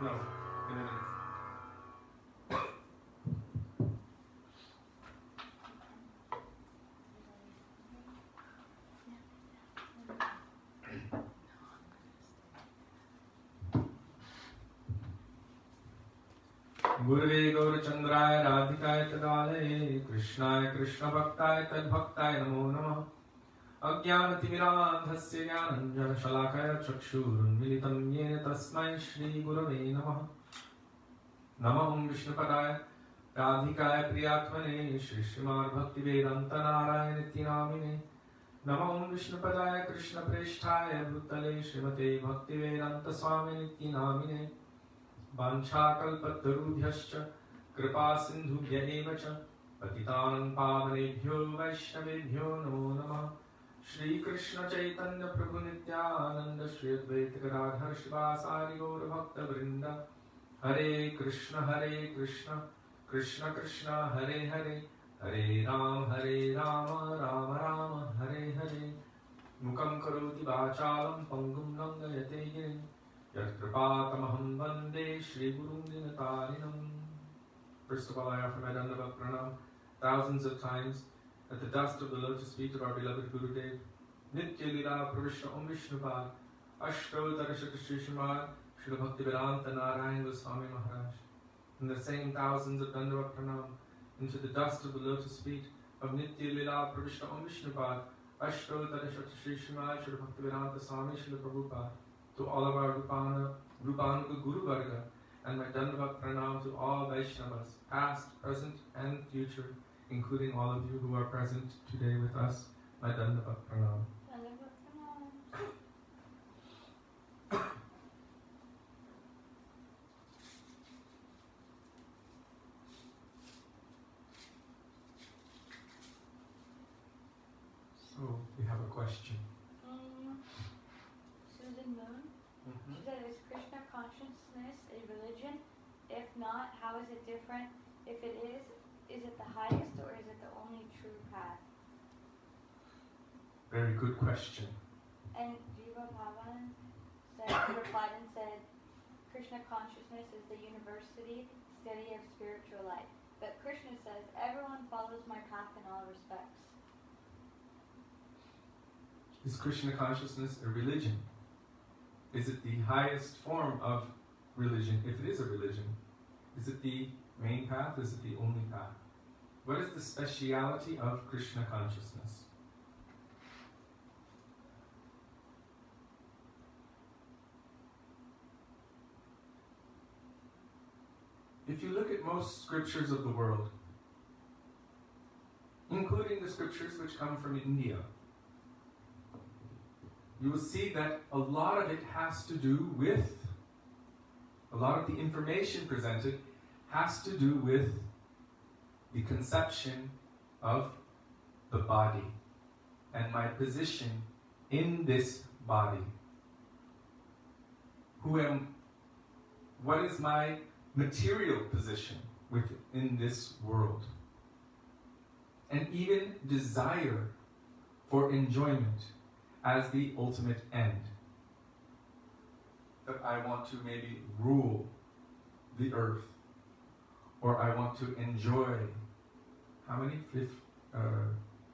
No, in a minute. Gurve Gaurachandraya Radhikaya Tadale Krishnaya Krishna Bhaktaya Tadbhaktaya Namo Namah Ajnanatimirandhasya Jnananjana Shalakaya Chakshurunmilitam Yena Tasmai Shri Gurave Namah Namah Vishnupadaya Radhikaya Priyatmane Shri Srimad Bhaktivedanta Narayan Nityanamine Namah Vishnupadaya Krishna Presthaya Bhutale Srimate Bhaktivedanta Swami Nityanamine Vanchakalpatarubhyascha Kripa Sindhubhya eva cha Patitanam Pavanebhyo Vaishnavebhyo Namo Namah Shri Krishna Chaitanya Prabhu Nityananda Shri Advaita Gadadhar Shivasari Gaura Bhakta Vrinda Hare Krishna Krishna Krishna Hare Hare Hare Rama Rama Rama Hare Hare Mukam Karoti Vachalam Pangum Nangayate Girim Yatkrapatamaham Vande Shri Guru Dinatarinam. First of all, I offer my Dandavat Pranam thousands of times at the dust of the lotus feet of our beloved Gurudev. Nitya Lila Pravishna Om Vishnupad Ashtotara Shri Srimad Srila Bhaktivedanta Narayan Goswami Maharaja. And the same thousands of Dandavat Pranam into the dust of the lotus feet of Nitya Lila Pravishna Om Vishnupad Ashtotara Shri Srimad Srila Bhaktivedanta Swami Srila Prabhupada. To all of our Rupanuga Guru Varga, and my Dandavat Pranam to all Vaishnavas, past, present, and future, including all of you who are present today with us. My Dandavat Pranam. So, we have a question. She said, is Krishna consciousness a religion? If not, how is it different? If it is it the highest or is it the only true path? Very good question. And Jiva Pavan replied and said, Krishna consciousness is the university study of spiritual life. But Krishna says, everyone follows my path in all respects. Is Krishna consciousness a religion? Is it the highest form of religion? If it is a religion, is it the main path? Is it the only path? What is the speciality of Krishna consciousness? If you look at most scriptures of the world, including the scriptures which come from India, you will see that a lot of it has to do with, a lot of the information presented has to do with the conception of the body and my position in this body. What is my material position within this world? And even desire for enjoyment as the ultimate end. That I want to maybe rule the earth, or I want to enjoy, how many?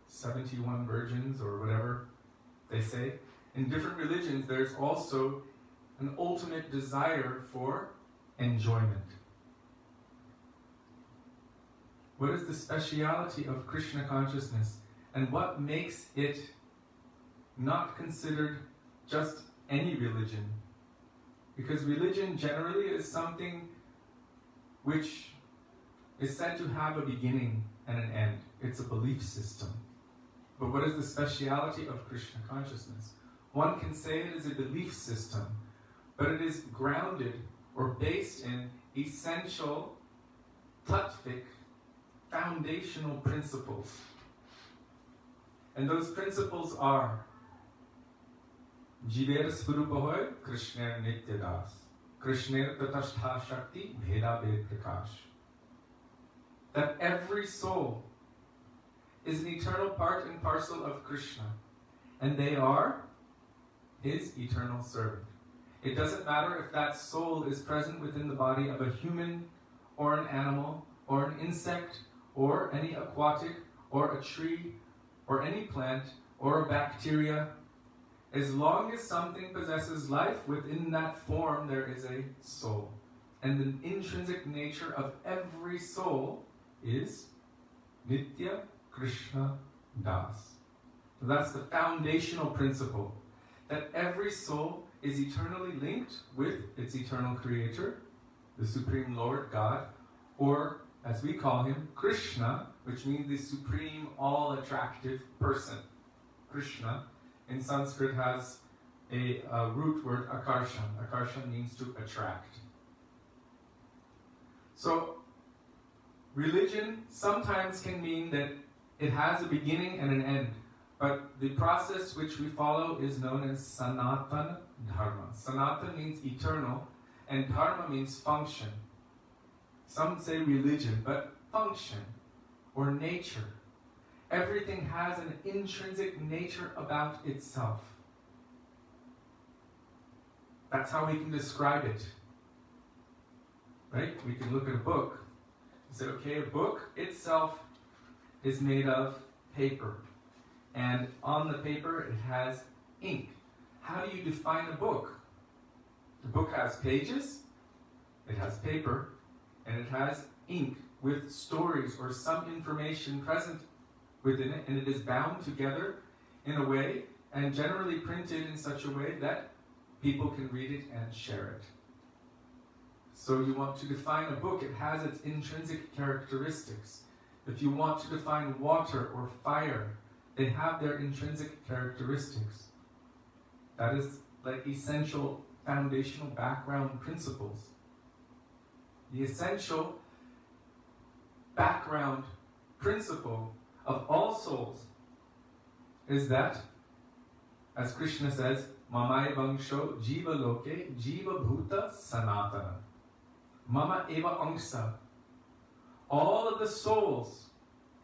71 virgins, or whatever they say. In different religions, there's also an ultimate desire for enjoyment. What is the speciality of Krishna consciousness, and what makes it not considered just any religion? Because religion generally is something which is said to have a beginning and an end. It's a belief system. But what is the speciality of Krishna consciousness? One can say it is a belief system, but it is grounded or based in essential, tattvic, foundational principles. And those principles are Jiver Swarupa hoy Krishna Nitya Das, Krishna Tatastha Shakti Bheda Ved Prakash. That every soul is an eternal part and parcel of Krishna, and they are his eternal servant. It doesn't matter if that soul is present within the body of a human, or an animal, or an insect, or any aquatic, or a tree, or any plant, or a bacteria. As long as something possesses life, within that form there is a soul. And the intrinsic nature of every soul is Nitya Krishna Das. So that's the foundational principle, that every soul is eternally linked with its eternal creator, the Supreme Lord God, or as we call him, Krishna, which means the supreme, all-attractive person. Krishna in Sanskrit has a root word, akarshan. Akarshan means to attract. So, religion sometimes can mean that it has a beginning and an end, but the process which we follow is known as Sanatan Dharma. Sanatan means eternal, and Dharma means function. Some say religion, but function or nature. Everything has an intrinsic nature about itself. That's how we can describe it. Right? We can look at a book and say, okay, a book itself is made of paper. And on the paper it has ink. How do you define a book? The book has pages, it has paper, and it has ink with stories or some information present within it, and it is bound together in a way and generally printed in such a way that people can read it and share it. So you want to define a book, it has its intrinsic characteristics. If you want to define water or fire, they have their intrinsic characteristics. That is like essential foundational background principles. The essential background principle of all souls is that, as Krishna says, Mama evangsho jiva loke jiva bhuta sanatana. Mama eva angsa. All of the souls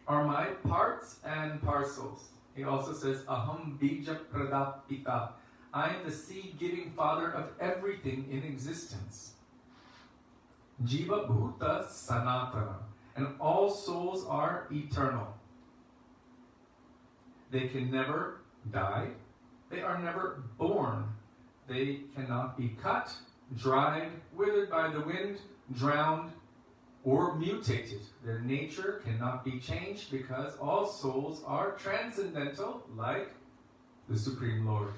are my parts and parcels. He also says, Aham bija pradapita. I am the seed-giving father of everything in existence. Jiva bhuta sanatana. And all souls are eternal. They can never die. They are never born. They cannot be cut, dried, withered by the wind, drowned, or mutated. Their nature cannot be changed because all souls are transcendental, like the Supreme Lord.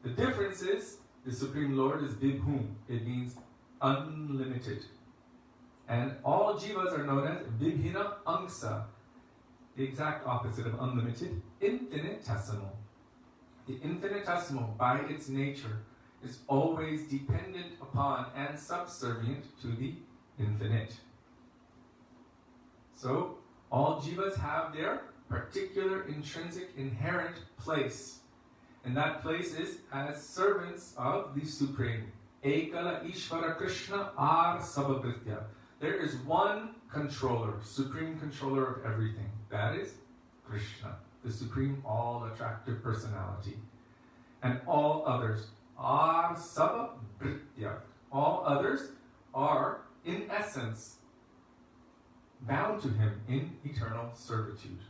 The difference is, the Supreme Lord is Vibhum. It means unlimited. And all jivas are known as Vibhina Angsa, the exact opposite of unlimited, infinitesimal. The infinitesimal, by its nature, is always dependent upon and subservient to the infinite. So, all jivas have their particular intrinsic inherent place. And that place is as servants of the Supreme. Ekala Ishvara Krishna Ar Sababritya. There is one controller, supreme controller of everything. That is Krishna, the supreme all-attractive personality. And all others are sababritya. All others are, in essence, bound to him in eternal servitude.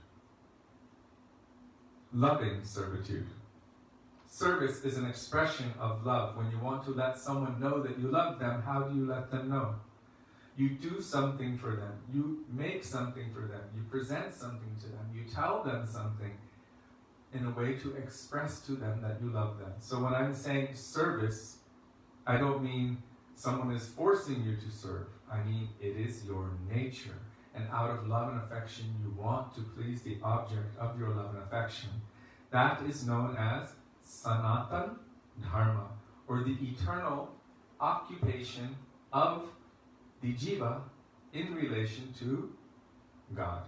Loving servitude. Service is an expression of love. When you want to let someone know that you love them, how do you let them know? You do something for them. You make something for them. You present something to them. You tell them something in a way to express to them that you love them. So when I'm saying service, I don't mean someone is forcing you to serve. I mean it is your nature. And out of love and affection, you want to please the object of your love and affection. That is known as Sanatan Dharma, or the eternal occupation of the jiva in relation to God.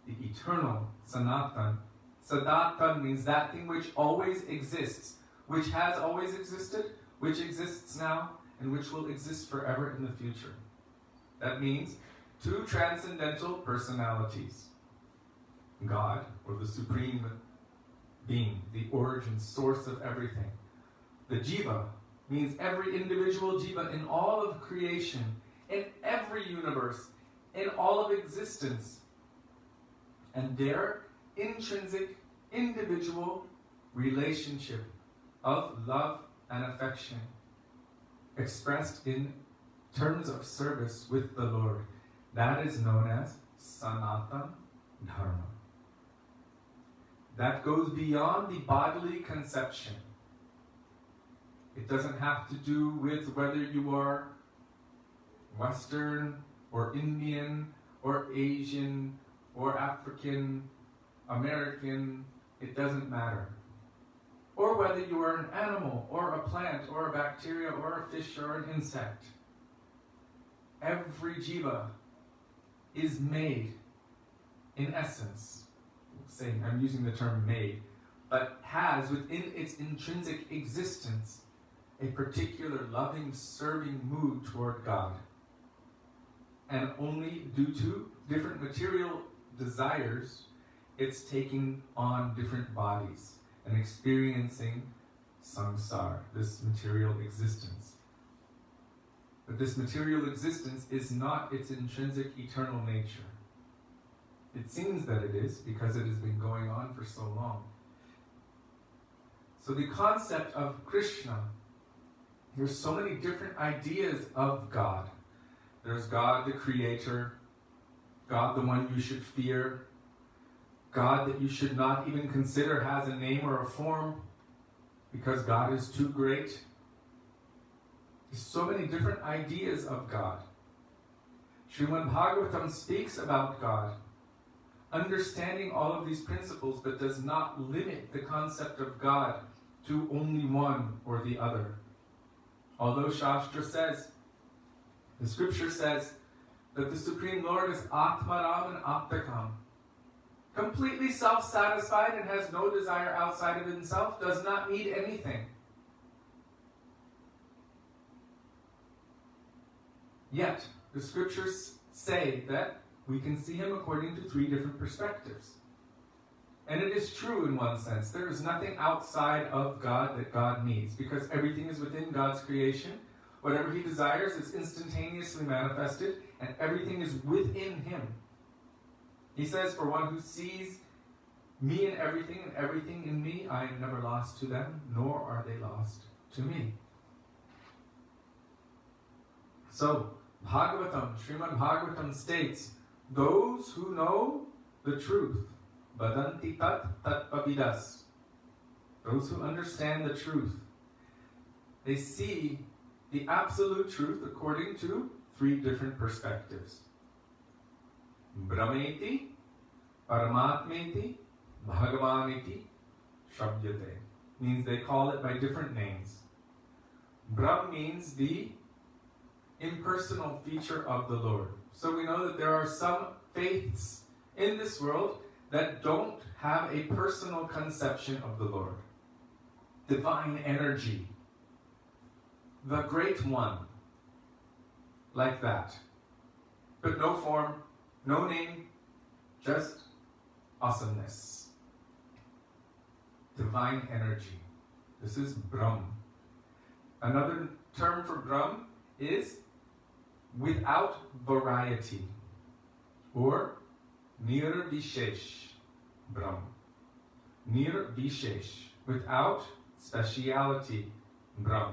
The eternal Sanatan. Sanatan means that thing which always exists, which has always existed, which exists now, and which will exist forever in the future. That means two transcendental personalities. God, or the Supreme Being, the origin, source of everything. The jiva means every individual jiva in all of creation, in every universe, in all of existence. And their intrinsic, individual relationship of love and affection expressed in terms of service with the Lord. That is known as Sanatan Dharma. That goes beyond the bodily conception. It doesn't have to do with whether you are Western or Indian or Asian or African, American. It doesn't matter. Or whether you are an animal or a plant or a bacteria or a fish or an insect. Every jiva is made, in essence, I'm using the term made, but has within its intrinsic existence a particular loving, serving mood toward God. And only due to different material desires, it's taking on different bodies and experiencing samsara, this material existence. But this material existence is not its intrinsic eternal nature. It seems that it is because it has been going on for so long. So the concept of Krishna, there's so many different ideas of God. There's God the Creator, God the one you should fear, God that you should not even consider has a name or a form because God is too great. There's so many different ideas of God. Srimad Bhagavatam speaks about God, understanding all of these principles, but does not limit the concept of God to only one or the other. Although Shastra says, the scripture says, that the Supreme Lord is Atmaram and Aptakam, completely self-satisfied and has no desire outside of himself, does not need anything. Yet, the scriptures say that we can see him according to three different perspectives. And it is true in one sense. There is nothing outside of God that God needs, because everything is within God's creation. Whatever he desires is instantaneously manifested, and everything is within him. He says, for one who sees me in everything and everything in me, I am never lost to them, nor are they lost to me. So, Bhagavatam, Srimad Bhagavatam states, those who know the truth, vadanti tat tat pavidas, those who understand the truth, they see the absolute truth according to 3 different perspectives. Brahmeti, Paramatmeti, Bhagavaniti, Shabdyate. Means they call it by different names. Brahm means the impersonal feature of the Lord. So we know that there are some faiths in this world that don't have a personal conception of the Lord. Divine energy. The Great One. Like that. But no form, no name, just awesomeness. Divine energy. This is Brahm. Another term for Brahm is without variety, or nirvishesh Brahm. Nirvishesh, without speciality Brahm.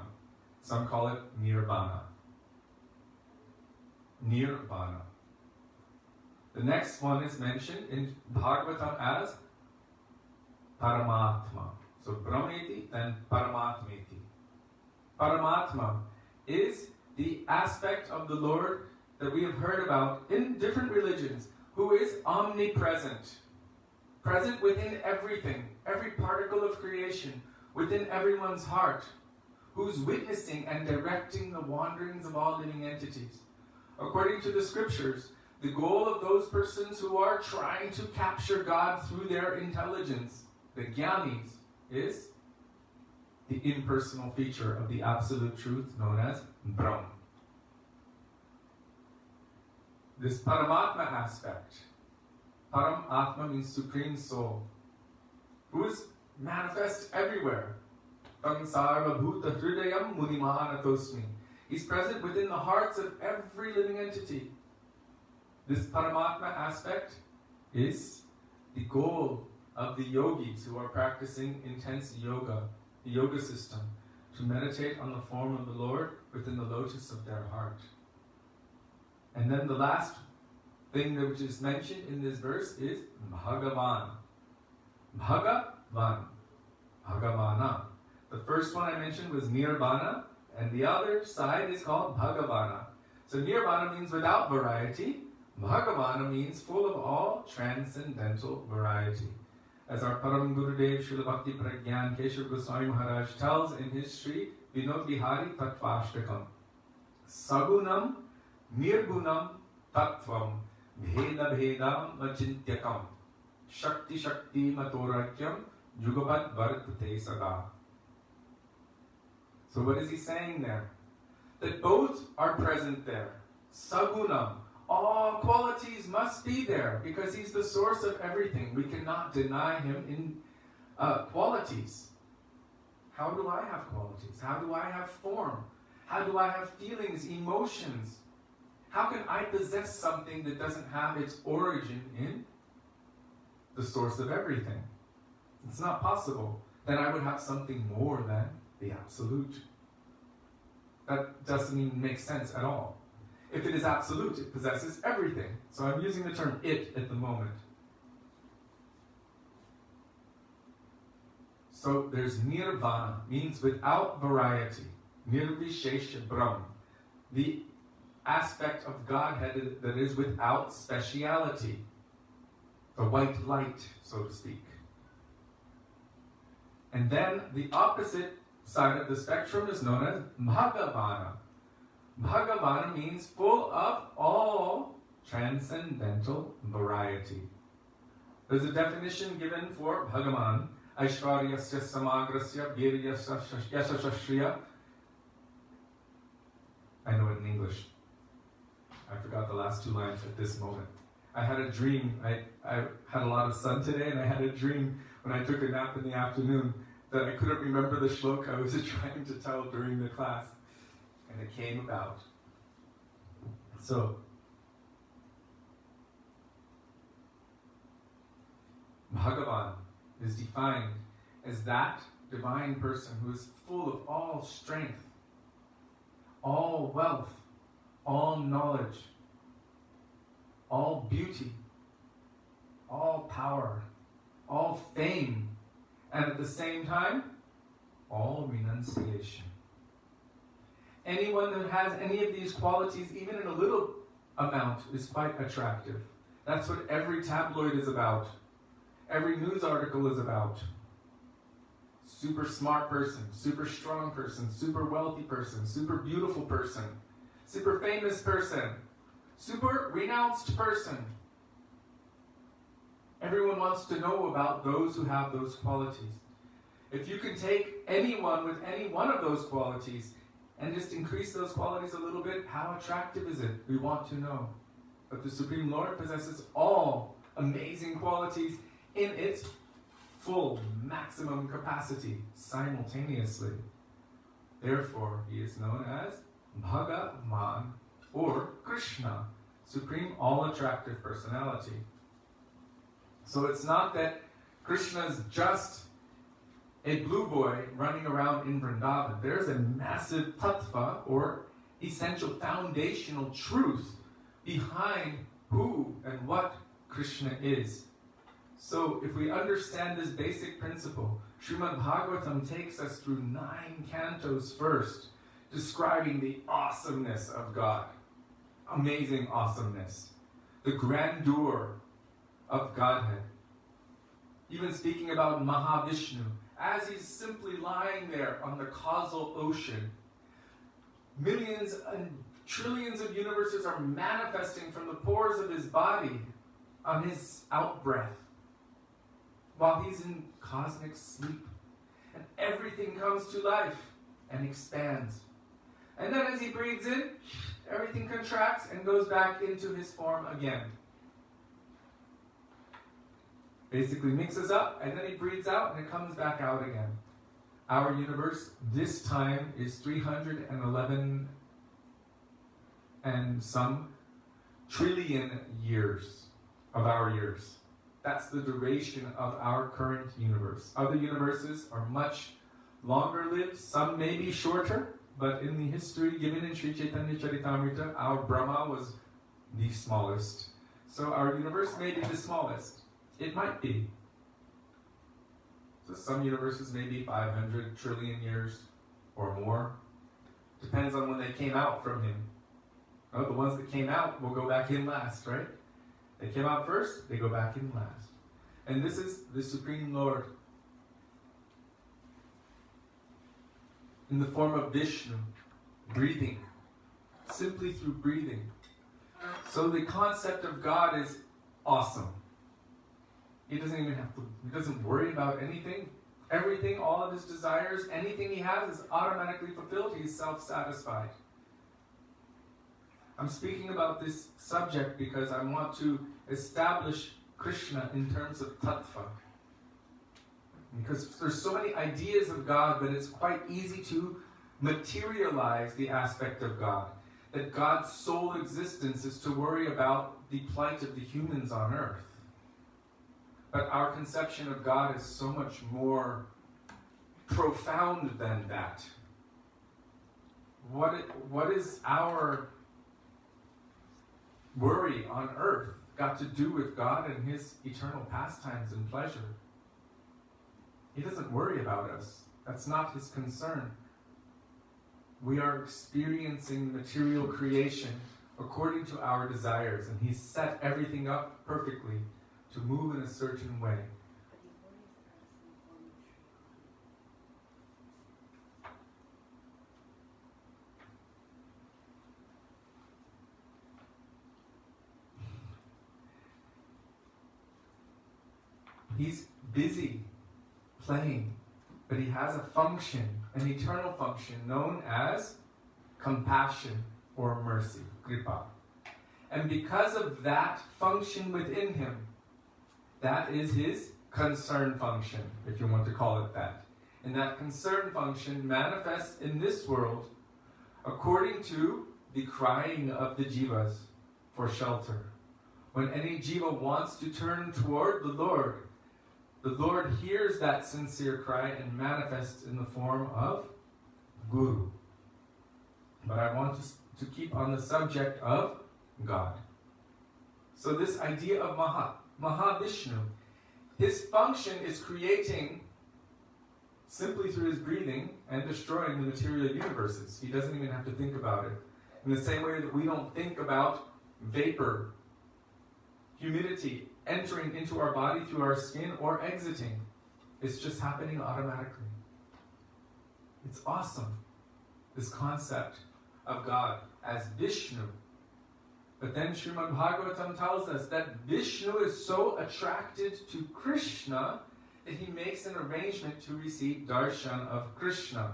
Some call it Nirvana. Nirvana. The next one is mentioned in Bhagavatam as Paramatma. So Brahmeti, then Paramatmeti. Paramatma is the aspect of the Lord that we have heard about in different religions, who is omnipresent, present within everything, every particle of creation, within everyone's heart, who's witnessing and directing the wanderings of all living entities. According to the scriptures, the goal of those persons who are trying to capture God through their intelligence, the jnanis, is the impersonal feature of the absolute truth known as Brahm. This Paramatma aspect, Paramatma means Supreme Soul, who is manifest everywhere. Tam sarva bhuta hridayam munimanatosmi. He's present within the hearts of every living entity. This Paramatma aspect is the goal of the yogis who are practicing intense yoga, the yoga system, to meditate on the form of the Lord within the lotus of their heart. And then the last thing which is mentioned in this verse is Bhagavan. Bhagavan. Bhagavana. The first one I mentioned was Nirvana, and the other side is called Bhagavana. So Nirvana means without variety. Bhagavana means full of all transcendental variety. As our Param Gurudev Srila Bhakti Pragyan Kishori Goswami Maharaj tells in his Sri Vinod Vihari Tattvashtakam, Sagunam Nirgunam Tattvam Bheda Bhedam Vachintyakam Shakti Shakti Matorakyam Jugapat Vartate Sada. So what is he saying there? That both are present there. Sagunam. All qualities must be there because he's the source of everything. We cannot deny him in qualities. How do I have qualities? How do I have form? How do I have feelings, emotions? How can I possess something that doesn't have its origin in the source of everything? It's not possible. Then I would have something more than the absolute. That doesn't even make sense at all. If it is absolute, it possesses everything. So I'm using the term it at the moment. So there's nirvana, means without variety. Nirvishesha Brahm. The aspect of Godhead that is without speciality. The white light, so to speak. And then the opposite side of the spectrum is known as Bhagavana. Bhagavana means full of all transcendental variety. There's a definition given for Bhagavan. Aishvaryasya samagrasya viryasya yashashashriya. I know it in English. I forgot the last 2 lines at this moment. I had a dream. I had a lot of sun today, and I had a dream when I took a nap in the afternoon that I couldn't remember the shloka I was trying to tell during the class. And it came about. So, Bhagavan is defined as that divine person who is full of all strength, all wealth, all knowledge, all beauty, all power, all fame, and at the same time, all renunciation. Anyone that has any of these qualities, even in a little amount, is quite attractive. That's what every tabloid is about. Every news article is about. Super smart person, super strong person, super wealthy person, super beautiful person, super famous person, super renounced person. Everyone wants to know about those who have those qualities. If you can take anyone with any one of those qualities and just increase those qualities a little bit, how attractive is it? We want to know. But the Supreme Lord possesses all amazing qualities in its full maximum capacity simultaneously. Therefore, he is known as Bhagavan or Krishna, Supreme All-Attractive Personality. So it's not that Krishna is just a blue boy running around in Vrindavan. There's a massive tattva, or essential foundational truth, behind who and what Krishna is. So if we understand this basic principle, Srimad Bhagavatam takes us through 9 cantos first, describing the awesomeness of God. Amazing awesomeness. The grandeur of Godhead. Even speaking about Mahavishnu, as he's simply lying there on the causal ocean, millions and trillions of universes are manifesting from the pores of his body on his out-breath, while he's in cosmic sleep. And everything comes to life and expands. And then as he breathes in, everything contracts and goes back into his form again. Basically mixes up, and then he breathes out, and it comes back out again. Our universe, this time, is 311 and some trillion years of our years. That's the duration of our current universe. Other universes are much longer lived, some may be shorter, but in the history given in Sri Chaitanya Charitamrita, our Brahma was the smallest. So our universe may be the smallest. It might be. So some universes may be 500 trillion years or more. Depends on when they came out from him. Oh, the ones that came out will go back in last, right? They came out first, they go back in last. And this is the Supreme Lord in the form of Vishnu, breathing, simply through breathing. So the concept of God is awesome. He doesn't even have to, he doesn't worry about anything. Everything, all of his desires, anything he has is automatically fulfilled. He's self-satisfied. I'm speaking about this subject because I want to establish Krishna in terms of tattva. Because there's so many ideas of God, but it's quite easy to materialize the aspect of God. That God's sole existence is to worry about the plight of the humans on earth. But our conception of God is so much more profound than that. What is our worry on earth got to do with God and his eternal pastimes and pleasure? He doesn't worry about us. That's not his concern. We are experiencing material creation according to our desires, and he's set everything up perfectly to move in a certain way. He's busy playing, but he has a function, an eternal function known as compassion or mercy, kripa. And because of that function within him, that is his concern function, if you want to call it that. And that concern function manifests in this world according to the crying of the jivas for shelter. When any jiva wants to turn toward the Lord, the Lord hears that sincere cry and manifests in the form of Guru. But I want to keep on the subject of God. So this idea of Mahavishnu, his function is creating simply through his breathing and destroying the material universes. He doesn't even have to think about it. In the same way that we don't think about vapor, humidity entering into our body through our skin or exiting. It's just happening automatically. It's awesome, this concept of God as Vishnu. But then Srimad Bhagavatam tells us that Vishnu is so attracted to Krishna that he makes an arrangement to receive darshan of Krishna.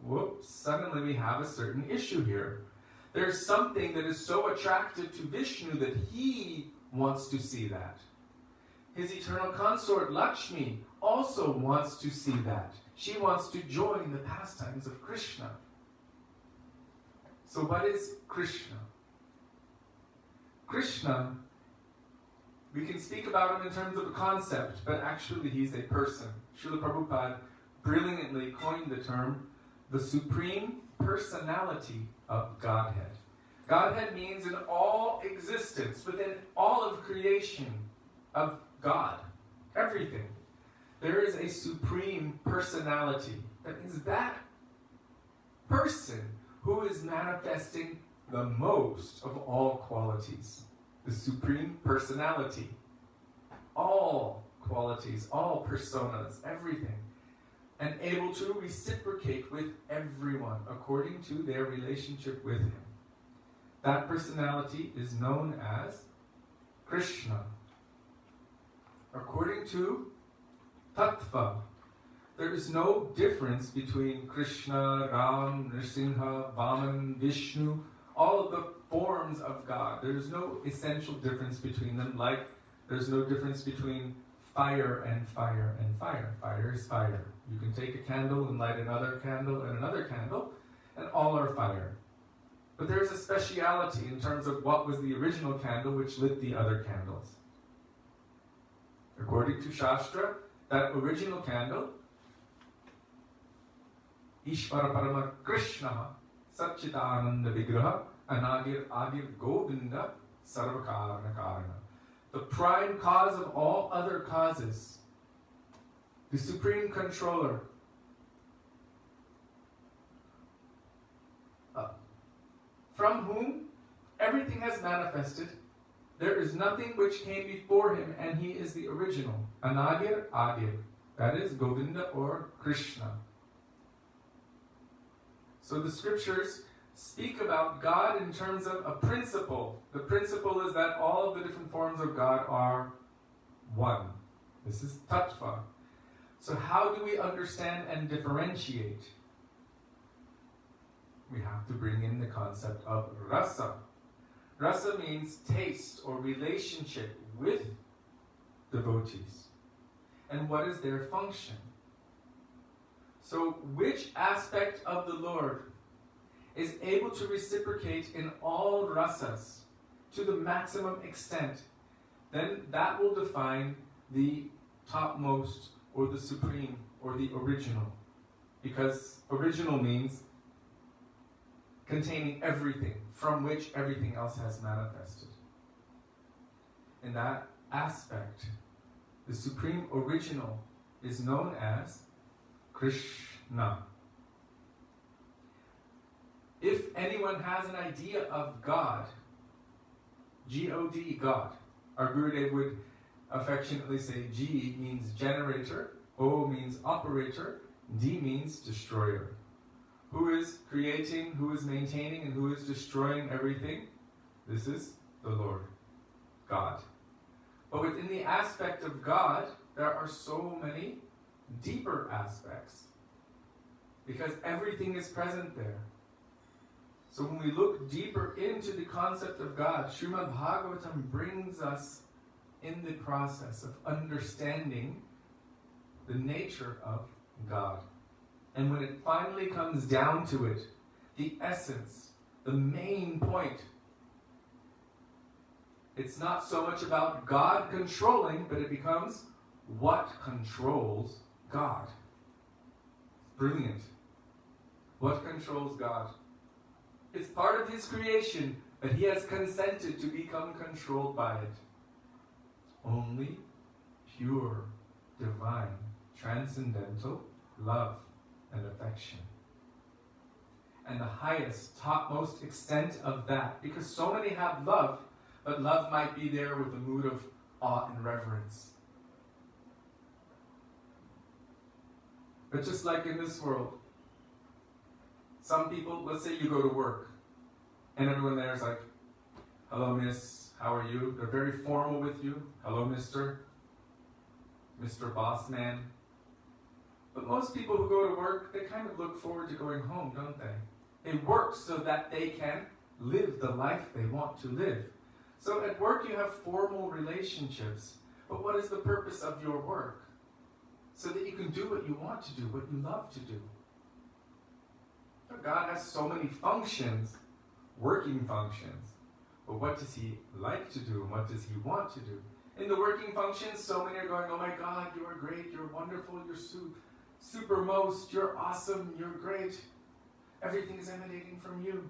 Whoops, suddenly we have a certain issue here. There's something that is so attractive to Vishnu that he wants to see that. His eternal consort Lakshmi also wants to see that. She wants to join the pastimes of Krishna. So what is Krishna? Krishna, we can speak about him in terms of a concept, but actually he's a person. Srila Prabhupada brilliantly coined the term the Supreme Personality of Godhead. Godhead means in all existence, within all of creation of God, everything, there is a Supreme Personality. That means that person who is manifesting the most of all qualities. The Supreme Personality. All qualities, all personas, everything. And able to reciprocate with everyone according to their relationship with him. That personality is known as Krishna. According to Tattva, there is no difference between Krishna, Ram, Nrsimha, Vaman, Vishnu, all of the forms of God. There is no essential difference between them, like there's no difference between fire and fire and fire. Fire is fire. You can take a candle and light another candle, and all are fire. But there's a speciality in terms of what was the original candle which lit the other candles. According to Shastra, that original candle, Ishvara Parama Krishna, Satchitananda Vigraha, Anadir Adir Govinda, Sarvakarana Karana. The prime cause of all other causes, the supreme controller, from whom everything has manifested. There is nothing which came before him, and he is the original. Anadir Adir. That is Govinda or Krishna. So the scriptures speak about God in terms of a principle. The principle is that all of the different forms of God are one. This is tattva. So how do we understand and differentiate? We have to bring in the concept of rasa. Rasa means taste or relationship with devotees. And what is their function? So which aspect of the Lord is able to reciprocate in all rasas to the maximum extent, then that will define the topmost or the supreme or the original. Because original means containing everything from which everything else has manifested. In that aspect, the supreme original is known as Krishna. If anyone has an idea of God, G-O-D, God, our Gurudev would affectionately say G means generator, O means operator, D means destroyer. Who is creating, who is maintaining, and who is destroying everything? This is the Lord, God. But within the aspect of God, there are so many deeper aspects, because everything is present there. So when we look deeper into the concept of God, Srimad Bhagavatam brings us in the process of understanding the nature of God. And when it finally comes down to it, the essence, the main point, it's not so much about God controlling, but it becomes what controls God. Brilliant. What controls God? It's part of his creation, but he has consented to become controlled by it. Only pure, divine, transcendental love and affection. And the highest, topmost extent of that, because so many have love, but love might be there with a mood of awe and reverence. But just like in this world, some people, let's say you go to work, and everyone there is like, hello miss, how are you? They're very formal with you. Hello Mr. Boss Man. But most people who go to work, they kind of look forward to going home, don't they? They work so that they can live the life they want to live. So at work you have formal relationships. But what is the purpose of your work? So that you can do what you want to do, what you love to do. God has so many functions, working functions. But what does he like to do and what does he want to do? In the working functions, so many are going, oh my God, you are great, you're wonderful, you're supermost, you're awesome, you're great. Everything is emanating from you.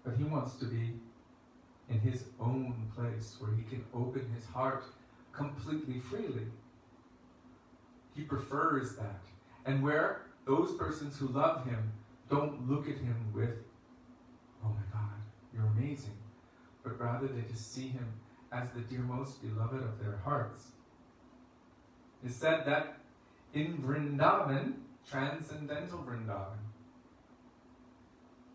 But he wants to be in his own place where he can open his heart completely freely. He prefers that. And where those persons who love him don't look at him with, oh my God, you're amazing. But rather they just see him as the dear most beloved of their hearts. It's said that in Vrindavan, transcendental Vrindavan,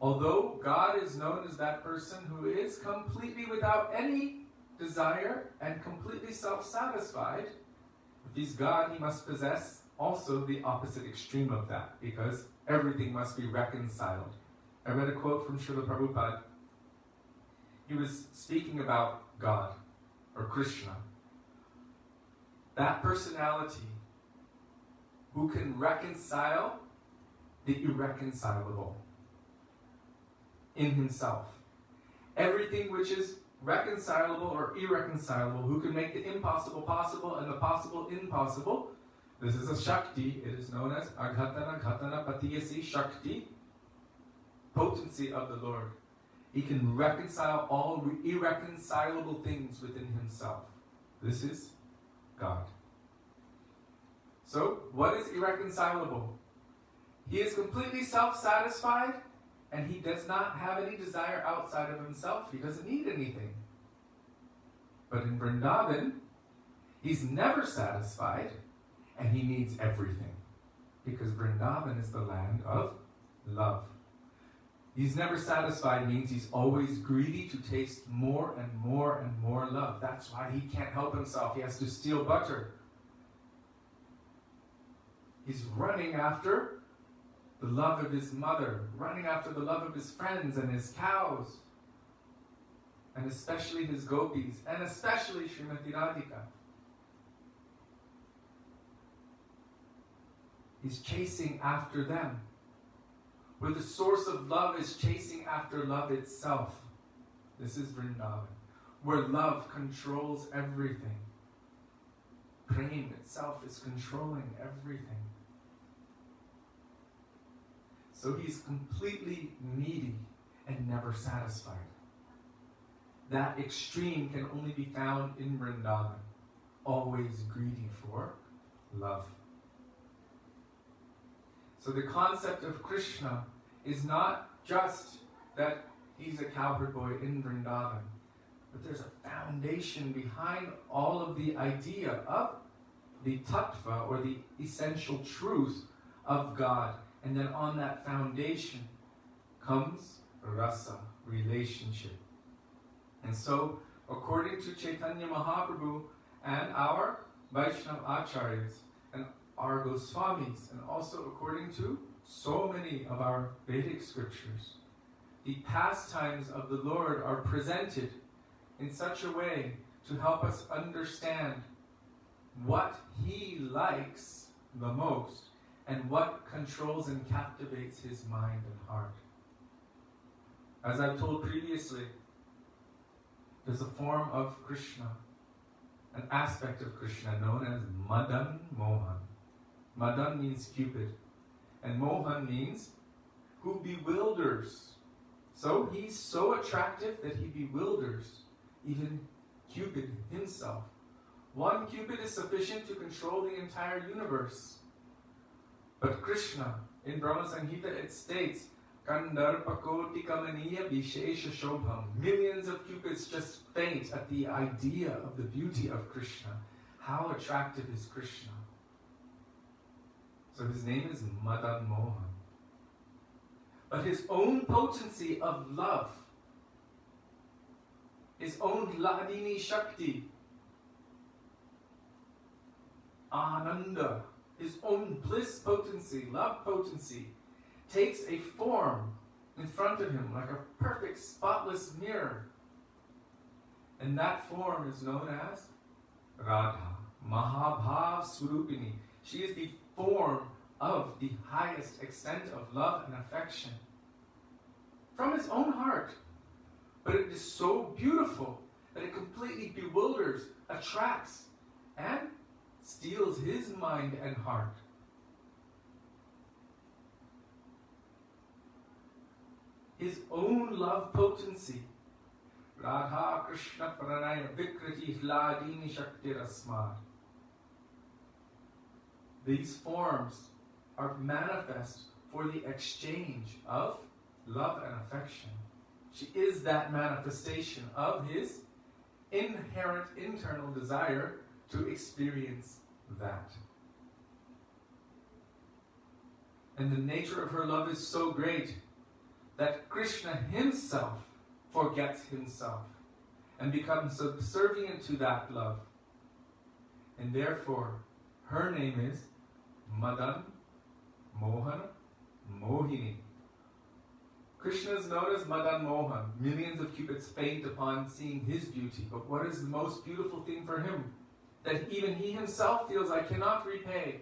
although God is known as that person who is completely without any desire and completely self-satisfied, if he's God, he must possess also the opposite extreme of that, because everything must be reconciled. I read a quote from Srila Prabhupada. He was speaking about God, or Krishna. That personality who can reconcile the irreconcilable in himself. Everything which is reconcilable or irreconcilable, who can make the impossible possible and the possible impossible. This is a Shakti. It is known as Aghatana Ghatana Patiyasi Shakti, potency of the Lord. He can reconcile all irreconcilable things within himself. This is God. So, what is irreconcilable? He is completely self-satisfied, and he does not have any desire outside of himself. He doesn't need anything. But in Vrindavan, he's never satisfied, and he needs everything. Because Vrindavan is the land of love. He's never satisfied means he's always greedy to taste more and more and more love. That's why he can't help himself. He has to steal butter. He's running after the love of his mother, running after the love of his friends and his cows, and especially his gopis, and especially Srimati Radhika. He's chasing after them. Where the source of love is chasing after love itself. This is Vrindavan, where love controls everything. Prem itself is controlling everything. So he's completely needy and never satisfied. That extreme can only be found in Vrindavan, always greedy for love. So the concept of Krishna is not just that he's a cowherd boy in Vrindavan, but there's a foundation behind all of the idea of the tattva, or the essential truth of God. And then on that foundation comes rasa, relationship. And so, according to Chaitanya Mahaprabhu and our Vaishnava Acharyas and our Goswamis, and also according to so many of our Vedic scriptures, the pastimes of the Lord are presented in such a way to help us understand what he likes the most and what controls and captivates his mind and heart. As I've told previously, there's a form of Krishna, an aspect of Krishna known as Madan Mohan. Madan means Cupid, and Mohan means who bewilders. So he's so attractive that he bewilders even Cupid himself. One Cupid is sufficient to control the entire universe. But Krishna, in Brahma Samhita, it states, Kandarpakoti Kamaniya Vishesha Shobham. Millions of Cupids just faint at the idea of the beauty of Krishna. How attractive is Krishna? So his name is Madan Mohan. But his own potency of love, his own Hladini Shakti, Ananda, his own bliss potency, love potency, takes a form in front of him like a perfect spotless mirror. And that form is known as Radha, Mahabhav Swarupini. She is the form of the highest extent of love and affection from his own heart. But it is so beautiful that it completely bewilders, attracts, and steals his mind and heart. His own love potency. Radha Krishna Pranaya Vikriti Hladini Shakti Rasmad. These forms are manifest for the exchange of love and affection. She is that manifestation of his inherent internal desire to experience that. And the nature of her love is so great that Krishna himself forgets himself and becomes subservient to that love. And therefore, her name is Madan Mohan Mohini. Krishna is known as Madan Mohan. Millions of Cupids faint upon seeing his beauty. But what is the most beautiful thing for him? That even he himself feels, I cannot repay.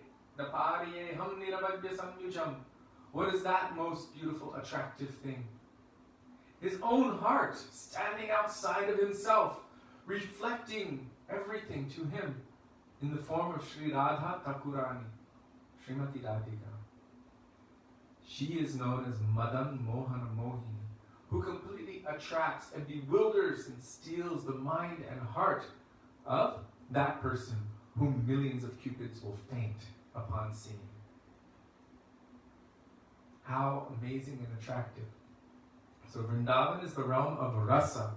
What is that most beautiful, attractive thing? His own heart standing outside of himself, reflecting everything to him in the form of Sri Radha Thakurani, Srimati Radhika. She is known as Madan Mohan Mohini, who completely attracts and bewilders and steals the mind and heart of that person whom millions of Cupids will faint upon seeing. How amazing and attractive. So Vrindavan is the realm of rasa.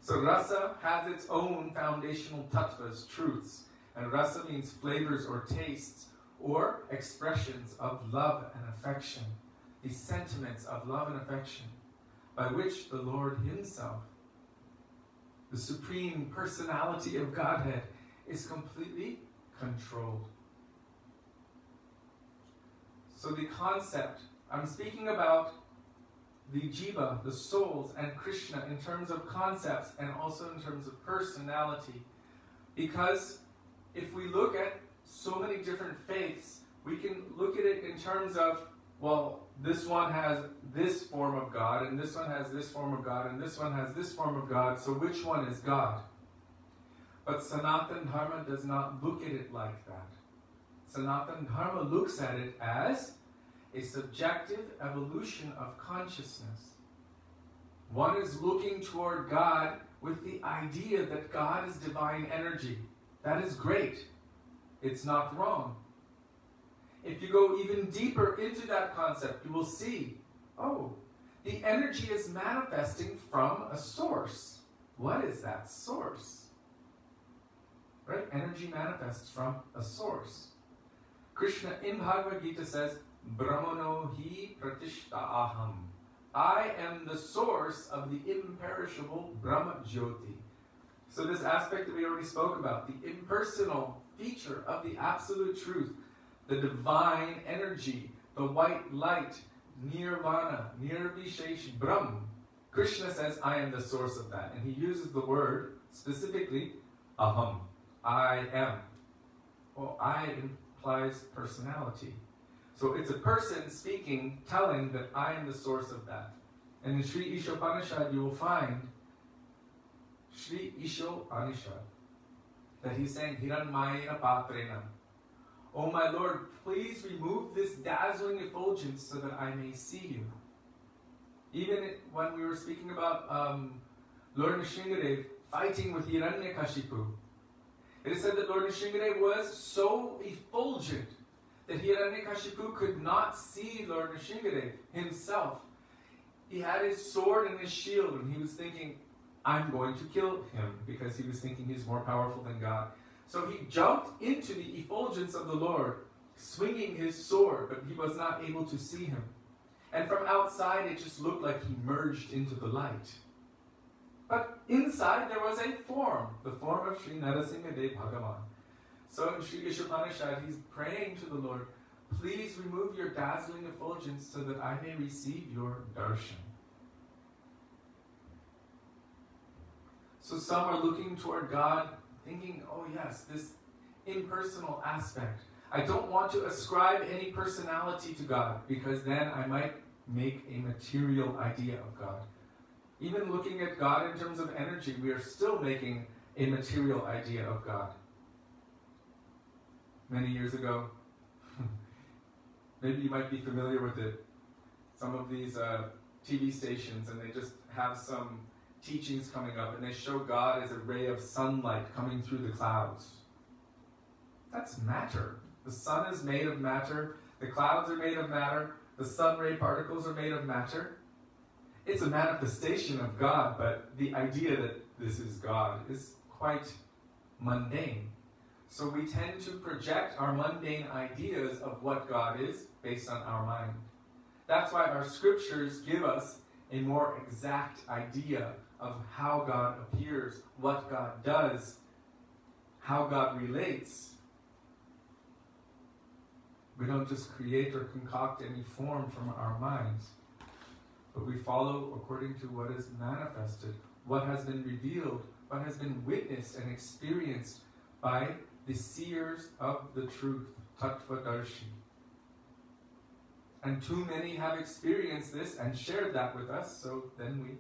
So rasa has its own foundational tattvas, truths. And rasa means flavors or tastes or expressions of love and affection. These sentiments of love and affection by which the Lord himself, the supreme personality of Godhead, is completely controlled. So the concept, I'm speaking about the jiva, the souls, and Krishna in terms of concepts and also in terms of personality. Because if we look at so many different faiths, we can look at it in terms of, well, this one has this form of God, and this one has this form of God, and this one has this form of God, so which one is God? But Sanatan Dharma does not look at it like that. Sanatan Dharma looks at it as a subjective evolution of consciousness. One is looking toward God with the idea that God is divine energy. That is great. It's not wrong. If you go even deeper into that concept, you will see, oh, the energy is manifesting from a source. What is that source? Right? Energy manifests from a source. Krishna in Bhagavad Gita says, Brahmano hi pratishta aham. I am the source of the imperishable Brahma Jyoti. So this aspect that we already spoke about, the impersonal feature of the absolute truth, the divine energy, the white light, nirvana, nirvishesh Brahm. Krishna says, I am the source of that. And he uses the word, specifically, aham. I am. Well, I implies personality. So it's a person speaking, telling that I am the source of that. And in Sri Ishopanishad you will find Shri Isho Anisha, that he's saying, Hiranmayena Patrena, oh my Lord, please remove this dazzling effulgence so that I may see you. Even when we were speaking about Lord Nrsimhadev fighting with Hiranyakashipu, it is said that Lord Nrsimhadev was so effulgent that Hiranyakashipu could not see Lord Nrsimhadev himself. He had his sword and his shield, and he was thinking, I'm going to kill him, because he was thinking he's more powerful than God. So he jumped into the effulgence of the Lord, swinging his sword, but he was not able to see him. And from outside, it just looked like he merged into the light. But inside, there was a form, the form of Sri Narasimhadev Bhagavan. So in Sri Ishopanishad, he's praying to the Lord, please remove your dazzling effulgence so that I may receive your darshan. So some are looking toward God, thinking, oh yes, this impersonal aspect. I don't want to ascribe any personality to God, because then I might make a material idea of God. Even looking at God in terms of energy, we are still making a material idea of God. Many years ago, maybe you might be familiar with it, some of these TV stations, and they just have some teachings coming up, and they show God as a ray of sunlight coming through the clouds. That's matter. The sun is made of matter, the clouds are made of matter, the sun ray particles are made of matter. It's a manifestation of God, but the idea that this is God is quite mundane. So we tend to project our mundane ideas of what God is based on our mind. That's why our scriptures give us a more exact idea of how God appears, what God does, how God relates. We don't just create or concoct any form from our minds, but we follow according to what is manifested, what has been revealed, what has been witnessed and experienced by the seers of the truth, Tattvadarshi. And too many have experienced this and shared that with us, so then we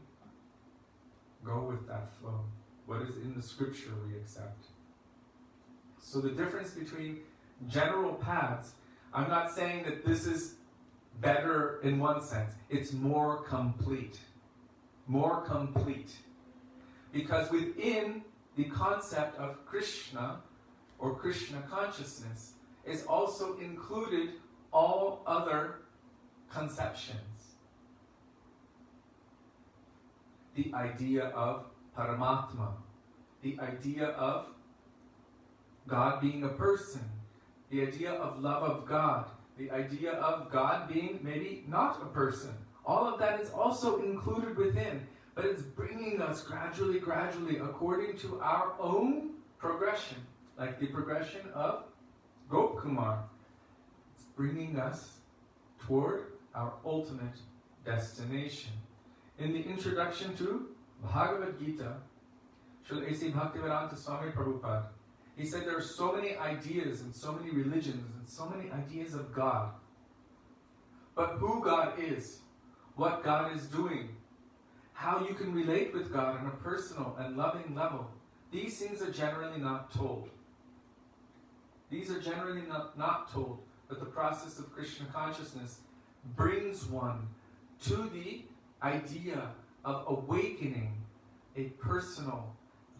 go with that flow. What is in the scripture we accept. So the difference between general paths, I'm not saying that this is better in one sense. It's more complete. More complete. Because within the concept of Krishna, or Krishna consciousness, is also included all other conceptions. The idea of Paramatma, the idea of God being a person, the idea of love of God, the idea of God being maybe not a person. All of that is also included within, but it's bringing us gradually, according to our own progression, like the progression of Gopkumar. It's bringing us toward our ultimate destination. In the introduction to Bhagavad Gita, Srila A.C. Bhaktivedanta Swami Prabhupada, he said there are so many ideas and so many religions and so many ideas of God. But who God is, what God is doing, how you can relate with God on a personal and loving level, these things are generally not told. These are generally not told, but the process of Krishna consciousness brings one to the idea of awakening a personal,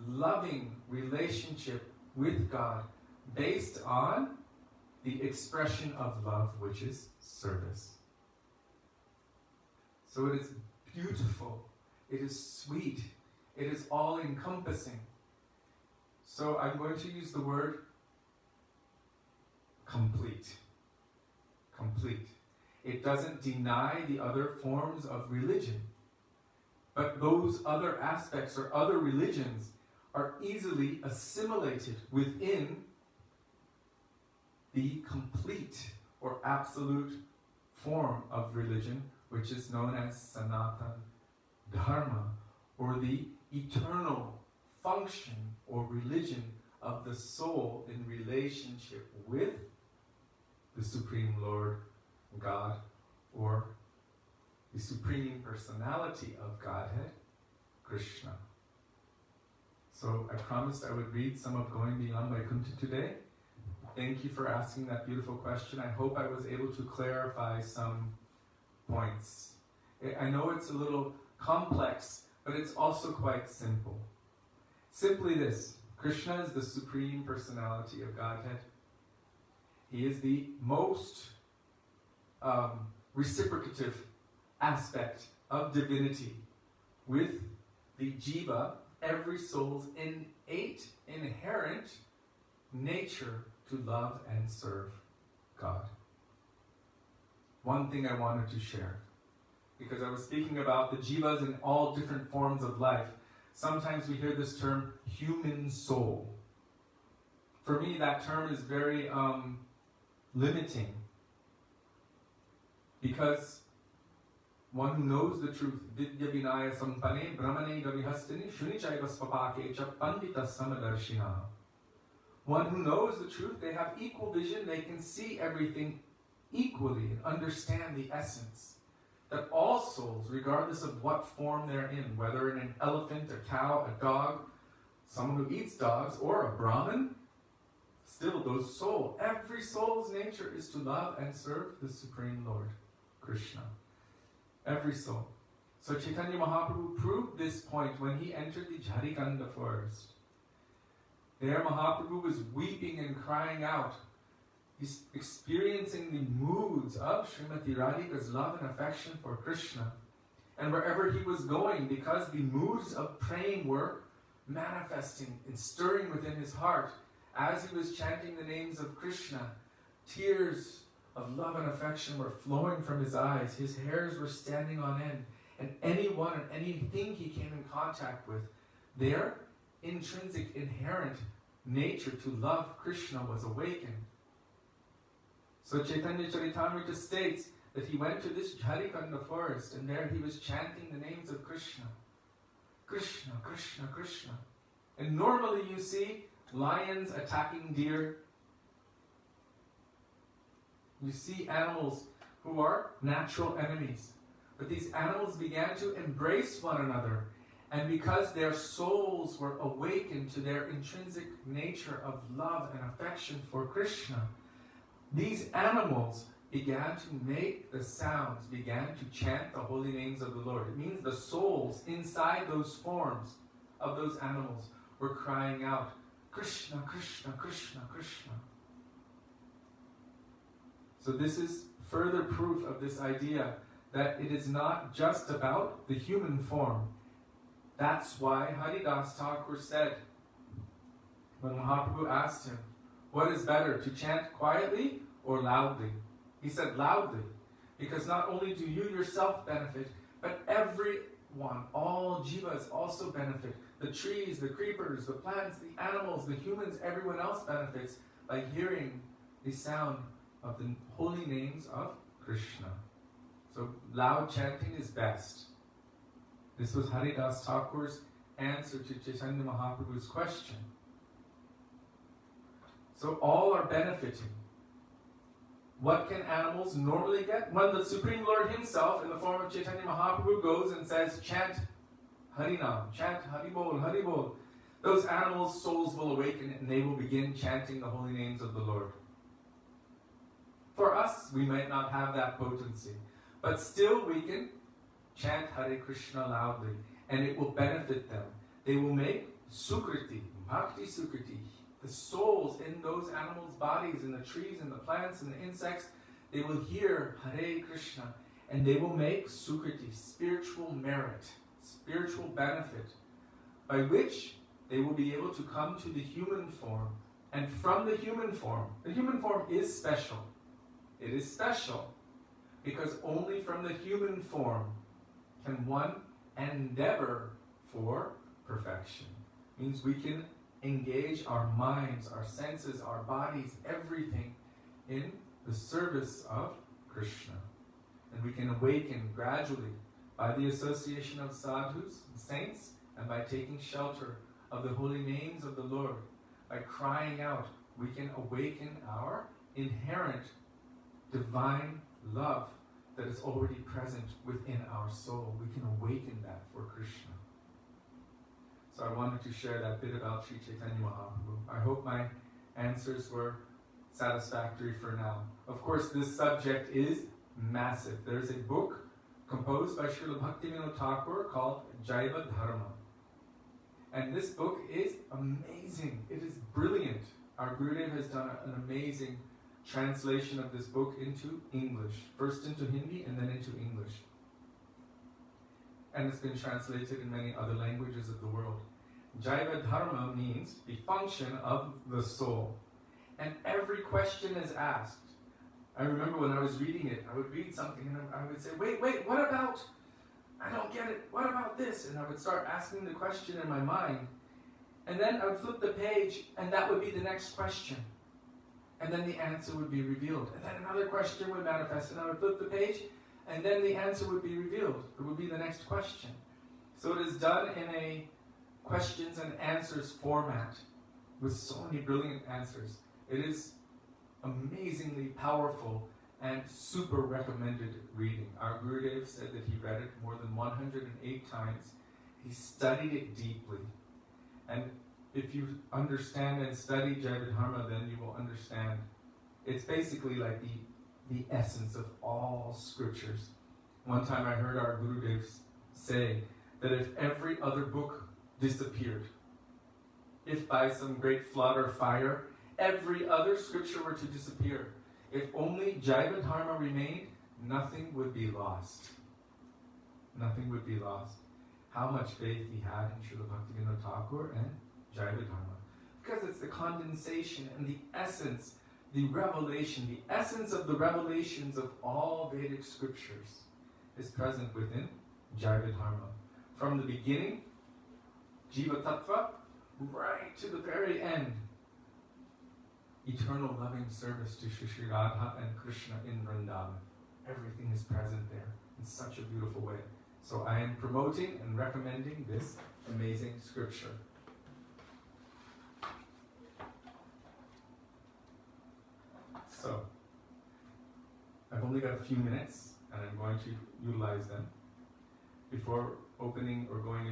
loving relationship with God based on the expression of love, which is service. So it is beautiful, it is sweet, it is all-encompassing. So I'm going to use the word complete. Complete. It doesn't deny the other forms of religion, but those other aspects or other religions are easily assimilated within the complete or absolute form of religion, which is known as Sanatan Dharma, or the eternal function or religion of the soul in relationship with the Supreme Lord, God, or the Supreme Personality of Godhead, Krishna. So I promised I would read some of Going Beyond Vaikuntha today. Thank you for asking that beautiful question. I hope I was able to clarify some points. I know it's a little complex, but it's also quite simple. Simply this: Krishna is the Supreme Personality of Godhead. He is the most reciprocative aspect of divinity, with the jiva, every soul's innate, inherent nature to love and serve God. One thing I wanted to share, because I was speaking about the jivas in all different forms of life. Sometimes we hear this term, human soul. For me, that term is very limiting, because one who knows the truth, vidya vinaya sampane brahmane gavihastini shunichaiva svapake cha pandita samadarshina. One who knows the truth, they have equal vision, they can see everything equally and understand the essence. That all souls, regardless of what form they're in, whether in an elephant, a cow, a dog, someone who eats dogs, or a Brahmin, still those souls, every soul's nature is to love and serve the Supreme Lord, Krishna. Every soul. So Chaitanya Mahaprabhu proved this point when he entered the Jharikanda forest. There Mahaprabhu was weeping and crying out. He's experiencing the moods of Srimati Radhika's love and affection for Krishna. And wherever he was going, because the moods of praying were manifesting and stirring within his heart, as he was chanting the names of Krishna, tears of love and affection were flowing from his eyes. His hairs were standing on end. And anyone and anything he came in contact with, their intrinsic, inherent nature to love Krishna was awakened. So Chaitanya Charitamrita states that he went to this Jharikanda forest, and there he was chanting the names of Krishna. Krishna, Krishna, Krishna. And normally you see lions attacking deer. You see animals who are natural enemies. But these animals began to embrace one another. And because their souls were awakened to their intrinsic nature of love and affection for Krishna, these animals began to make the sounds, began to chant the holy names of the Lord. It means the souls inside those forms of those animals were crying out, Krishna, Krishna, Krishna, Krishna. So this is further proof of this idea that it is not just about the human form. That's why Haridas Thakur said, when Mahaprabhu asked him, what is better, to chant quietly or loudly? He said loudly, because not only do you yourself benefit, but everyone, all jivas also benefit. The trees, the creepers, the plants, the animals, the humans, everyone else benefits by hearing the sound of the holy names of Krishna. So loud chanting is best. This was Haridas Thakur's answer to Chaitanya Mahaprabhu's question. So all are benefiting. What can animals normally get? When the Supreme Lord himself, in the form of Chaitanya Mahaprabhu, goes and says, chant Harinam, chant Haribol, Haribol, those animals' souls will awaken and they will begin chanting the holy names of the Lord. For us, we might not have that potency, but still we can chant Hare Krishna loudly, and it will benefit them. They will make Sukriti, Bhakti Sukriti, the souls in those animals' bodies, in the trees, in the plants, in the insects, they will hear Hare Krishna, and they will make Sukriti, spiritual merit, spiritual benefit, by which they will be able to come to the human form. And from the human form is special. It is special because only from the human form can one endeavor for perfection. It means we can engage our minds, our senses, our bodies, everything in the service of Krishna. And we can awaken gradually by the association of sadhus, saints, and by taking shelter of the holy names of the Lord. By crying out, we can awaken our inherent divine love that is already present within our soul. We can awaken that for Krishna. So I wanted to share that bit about Sri Chaitanya Mahaprabhu. I hope my answers were satisfactory for now. Of course, this subject is massive. There's a book composed by Srila Bhaktivedanta Thakur called Jaiva Dharma. And this book is amazing. It is brilliant. Our Gurudev has done an amazing translation of this book into English. First into Hindi and then into English. And it's been translated in many other languages of the world. Jaiva Dharma means the function of the soul. And every question is asked. I remember when I was reading it, I would read something and I would say, wait, what about, I don't get it, what about this? And I would start asking the question in my mind. And then I would flip the page and that would be the next question. And then the answer would be revealed. And then another question would manifest and I would flip the page and then the answer would be revealed. It would be the next question. So it is done in a questions and answers format with so many brilliant answers. It is amazingly powerful and super recommended reading. Our Gurudev said that he read it more than 108 times. He studied it deeply. And if you understand and study Jaiva Dharma, then you will understand. It's basically like the essence of all scriptures. One time I heard our Gurudev say that if every other book disappeared, if by some great flood or fire, every other scripture were to disappear, if only Jaiva Dharma remained, nothing would be lost. Nothing would be lost. How much faith he had in Srila Bhaktivedanta Thakur and Jaiva Dharma. Because it's the condensation and the essence, the revelation, the essence of the revelations of all Vedic scriptures is present within Jaiva Dharma. From the beginning, Jiva Tattva, right to the very end. Eternal loving service to Shri Radha and Krishna in Vrindavan. Everything is present there in such a beautiful way. So I am promoting and recommending this amazing scripture. So, I've only got a few minutes and I'm going to utilize them. Before opening or going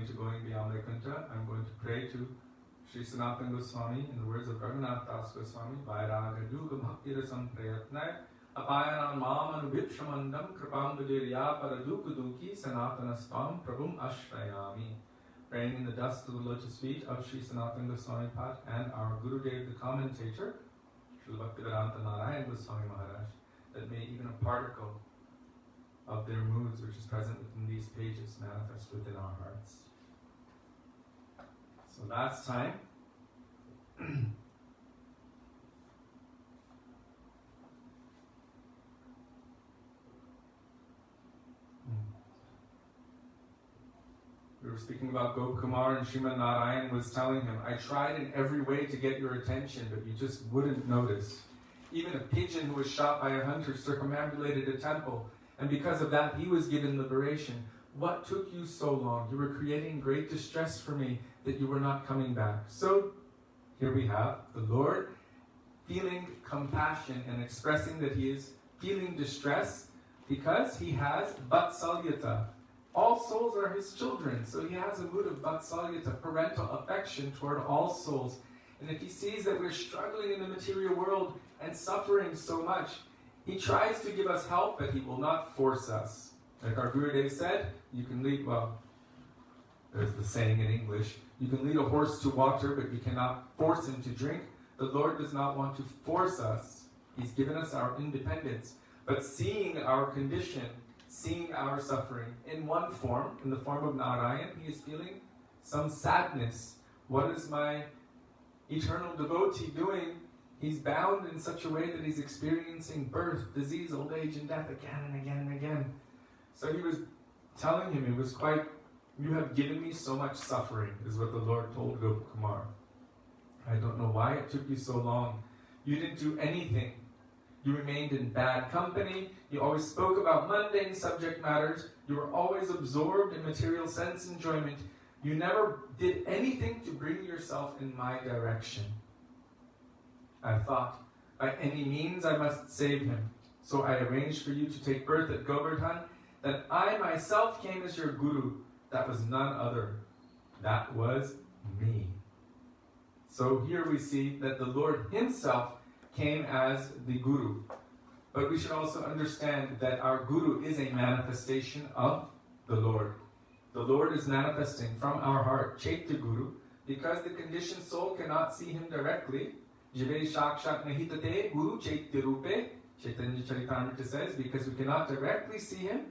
beyond Vaikuntha, I'm going to pray to Sri Sanatan Goswami in the words of Raghunath Das Goswami, Vairaga Duga Bhakti Rasam Prayatna Apayanan Mam Anubhipshamandam Kripam Vidirya Paradukuduki Sanatanastam Prabhum Ashrayami. Praying in the dust of the lotus feet of Sri Sanatan Goswamipada and our Gurudev, the commentator, Srila Bhaktivedanta Narayan Goswami Maharaja, that may even a particle of their moods which is present within these pages manifest within our hearts. So last time, we were speaking about Gopakumar and Srimad Narayan was telling him, I tried in every way to get your attention, but you just wouldn't notice. Even a pigeon who was shot by a hunter circumambulated a temple, and because of that he was given liberation. What took you so long? You were creating great distress for me that you were not coming back. So, here we have the Lord feeling compassion and expressing that he is feeling distress because he has vatsalyata. All souls are his children, so he has a mood of vatsalyata, parental affection toward all souls. And if he sees that we're struggling in the material world and suffering so much, he tries to give us help, but he will not force us. Like our Gurudev said, you can lead, well, there's the saying in English, you can lead a horse to water, but you cannot force him to drink. The Lord does not want to force us. He's given us our independence. But seeing our condition, seeing our suffering in one form, in the form of Narayan, he is feeling some sadness. What is my eternal devotee doing? He's bound in such a way that he's experiencing birth, disease, old age, and death again and again and again. So he was telling him, it was quite, you have given me so much suffering, is what the Lord told Gopakumar. I don't know why it took you so long. You didn't do anything. You remained in bad company. You always spoke about mundane subject matters. You were always absorbed in material sense enjoyment. You never did anything to bring yourself in my direction. I thought, by any means I must save him. So I arranged for you to take birth at Govardhan. Then I myself came as your guru. That was none other. That was me. So here we see that the Lord himself came as the Guru. But we should also understand that our Guru is a manifestation of the Lord. The Lord is manifesting from our heart, Chaitya Guru, because the conditioned soul cannot see him directly. Jive shakshat nahitate Guru Chaitya Rupe. Chaitanya Charitamrita says, because we cannot directly see him,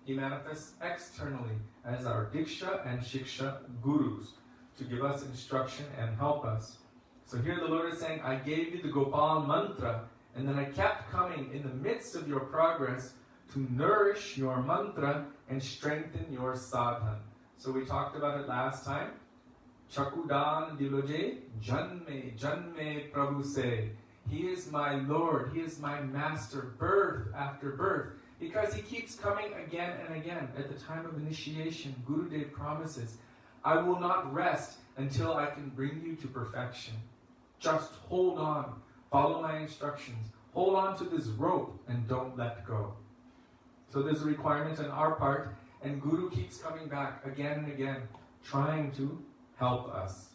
he manifests externally as our Diksha and Shiksha Gurus to give us instruction and help us. So here the Lord is saying, I gave you the Gopal mantra, and then I kept coming in the midst of your progress to nourish your mantra and strengthen your sadhana. So we talked about it last time. Chakudan diloje janme janme Prabhu se. He is my Lord, he is my master, birth after birth. Because he keeps coming again and again. At the time of initiation, Gurudev promises, I will not rest until I can bring you to perfection. Just hold on, follow my instructions, hold on to this rope and don't let go. So there's a requirement on our part, and Guru keeps coming back again and again, trying to help us.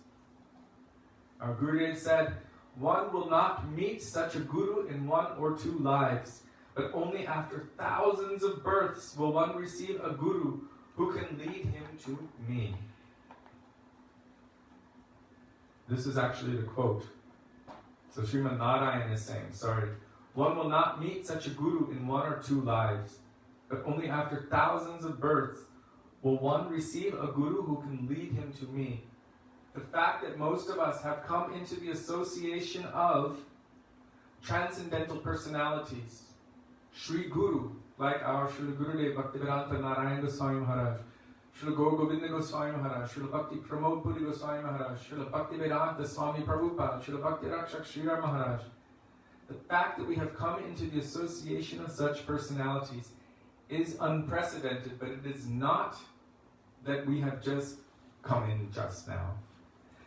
Our Gurudev said, one will not meet such a Guru in 1 or 2 lives, but only after thousands of births will one receive a Guru who can lead him to me. This is actually the quote. So Srimad Narayan is saying, one will not meet such a Guru in 1 or 2 lives, but only after thousands of births will one receive a Guru who can lead him to me. The fact that most of us have come into the association of transcendental personalities, Sri Guru, like our Srila Gurudev Bhaktivedanta Narayan Goswami Maharaj, Srila Gaur Govinda Goswami Maharaj, Srila Bhakti Pramod Puri Goswami Maharaj, Srila Bhaktivedanta Swami Prabhupada, Srila Bhakti Rakshak Sridhar Maharaj. The fact that we have come into the association of such personalities is unprecedented, but it is not that we have just come in just now.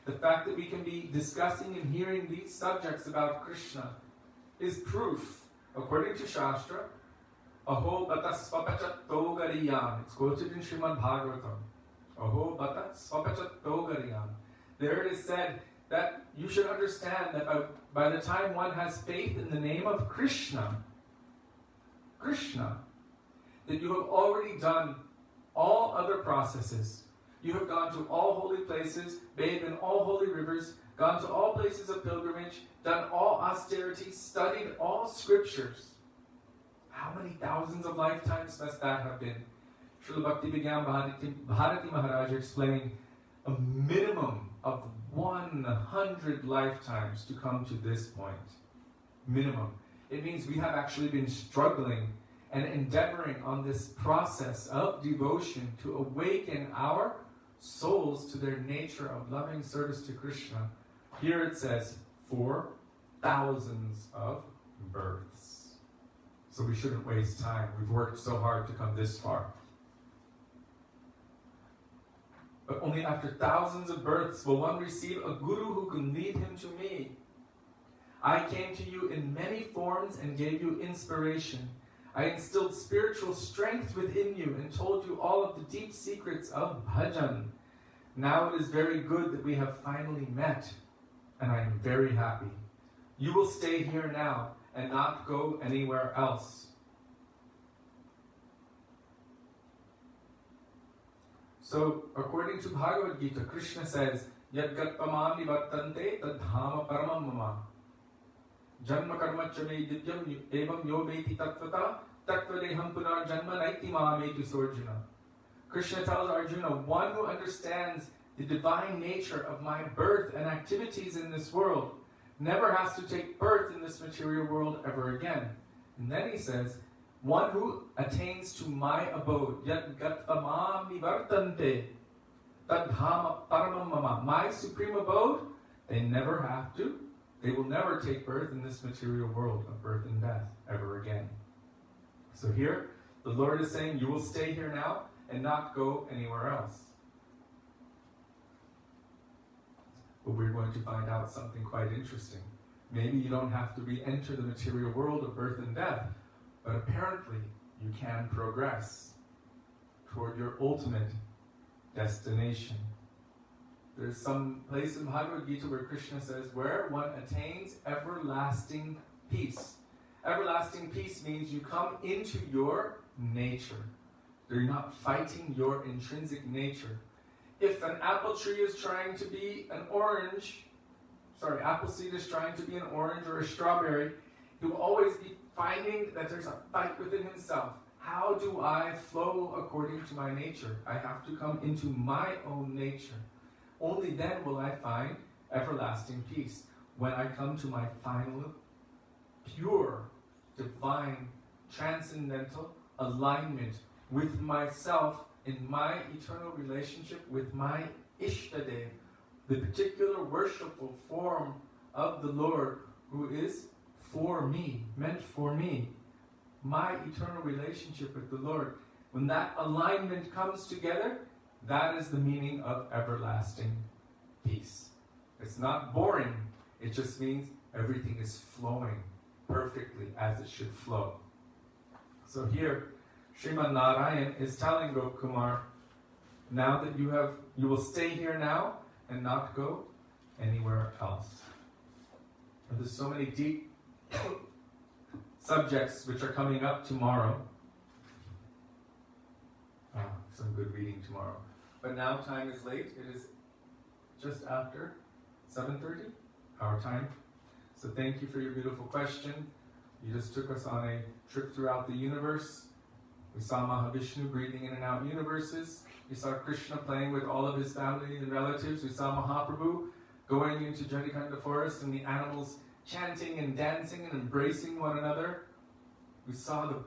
The fact that we can be discussing and hearing these subjects about Krishna is proof, according to Shastra, Aho bata svapachat togariyan. It's quoted in Srimad Bhagavatam. Aho bata svapachat togariyan. There it is said that you should understand that by the time one has faith in the name of Krishna, that you have already done all other processes. You have gone to all holy places, bathed in all holy rivers, gone to all places of pilgrimage, done all austerities, studied all scriptures. How many thousands of lifetimes must that have been? Srila Bhaktivedanta Bharati Maharaja explained a minimum of 100 lifetimes to come to this point. Minimum. It means we have actually been struggling and endeavoring on this process of devotion to awaken our souls to their nature of loving service to Krishna. Here it says, for thousands of births. So we shouldn't waste time. We've worked so hard to come this far. But only after thousands of births will one receive a Guru who can lead him to me. I came to you in many forms and gave you inspiration. I instilled spiritual strength within you and told you all of the deep secrets of bhajan. Now it is very good that we have finally met, and I am very happy. You will stay here now and not go anywhere else. So, according to Bhagavad Gita, Krishna says, Yad gatpamam nivartante tadhama paramam mama. Janma karma chame divyam evam yo veti tattvata tattvadeham punar janma naiti mahametu sorjuna. Krishna tells Arjuna, one who understands the divine nature of my birth and activities in this world never has to take birth in this material world ever again. And then he says, one who attains to my abode, yat gattamam nivartante, tadhama paramam mama, my supreme abode, they will never take birth in this material world of birth and death ever again. So here, the Lord is saying, you will stay here now and not go anywhere else. But we're going to find out something quite interesting. Maybe you don't have to re-enter the material world of birth and death, but apparently you can progress toward your ultimate destination. There's some place in Bhagavad Gita where Krishna says, where one attains everlasting peace. Everlasting peace means you come into your nature. You're not fighting your intrinsic nature. If an apple tree is trying to be an orange, apple seed is trying to be an orange or a strawberry, he will always be finding that there's a fight within himself. How do I flow according to my nature? I have to come into my own nature. Only then will I find everlasting peace. When I come to my final, pure, divine, transcendental alignment with myself in my eternal relationship with my Ishtadev, the particular worshipful form of the Lord who is for me, meant for me. My eternal relationship with the Lord. When that alignment comes together, that is the meaning of everlasting peace. It's not boring. It just means everything is flowing perfectly as it should flow. So here, Srimad Narayan is telling Gopakumar, now that you will stay here now and not go anywhere else. And there's so many deep subjects which are coming up tomorrow. Some good reading tomorrow. But now time is late. It is just after 7:30, our time. So thank you for your beautiful question. You just took us on a trip throughout the universe. We saw Mahavishnu breathing in and out universes. We saw Krishna playing with all of his family and relatives. We saw Mahaprabhu going into Jharikanda forest and the animals chanting and dancing and embracing one another. We saw the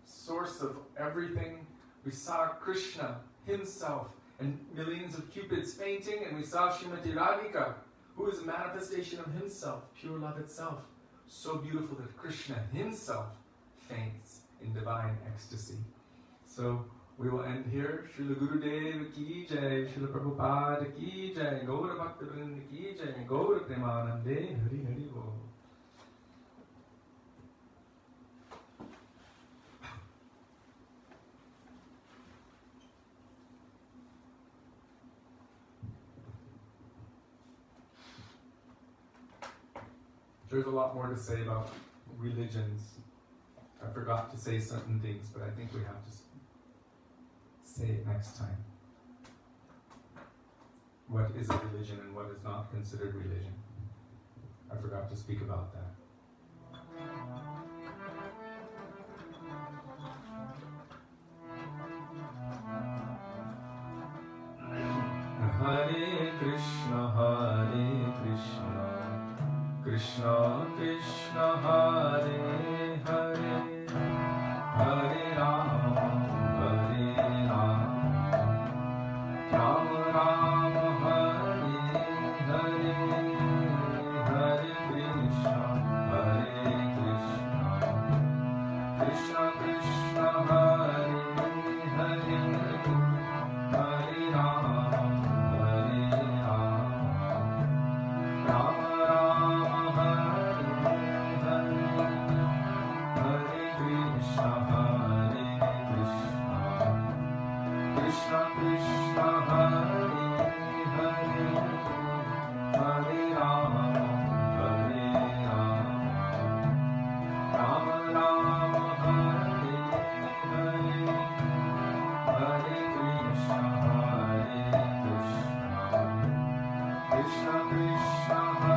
source of everything. We saw Krishna himself and millions of cupids fainting, and we saw Srimati Radhika, who is a manifestation of himself, pure love itself. So beautiful that Krishna himself faints in divine ecstasy. So we will end here. Srila Gurudev ki jai, Srila Prabhupada ki jai, Gaura Bhaktivedanta ki jai, Gaura Premanande, Hari Hari Bol. There's a lot more to say about religions. I forgot to say certain things, but I think we have to say it next time. What is a religion and what is not considered religion? I forgot to speak about that. Hare Krishna, Krishna Krishna Hare Hare, Hare Ram, Ram Ram Hare Hare, Hare Krishna, Krishna Krishna Hare Hare, Hare Ram, Krishna Krishna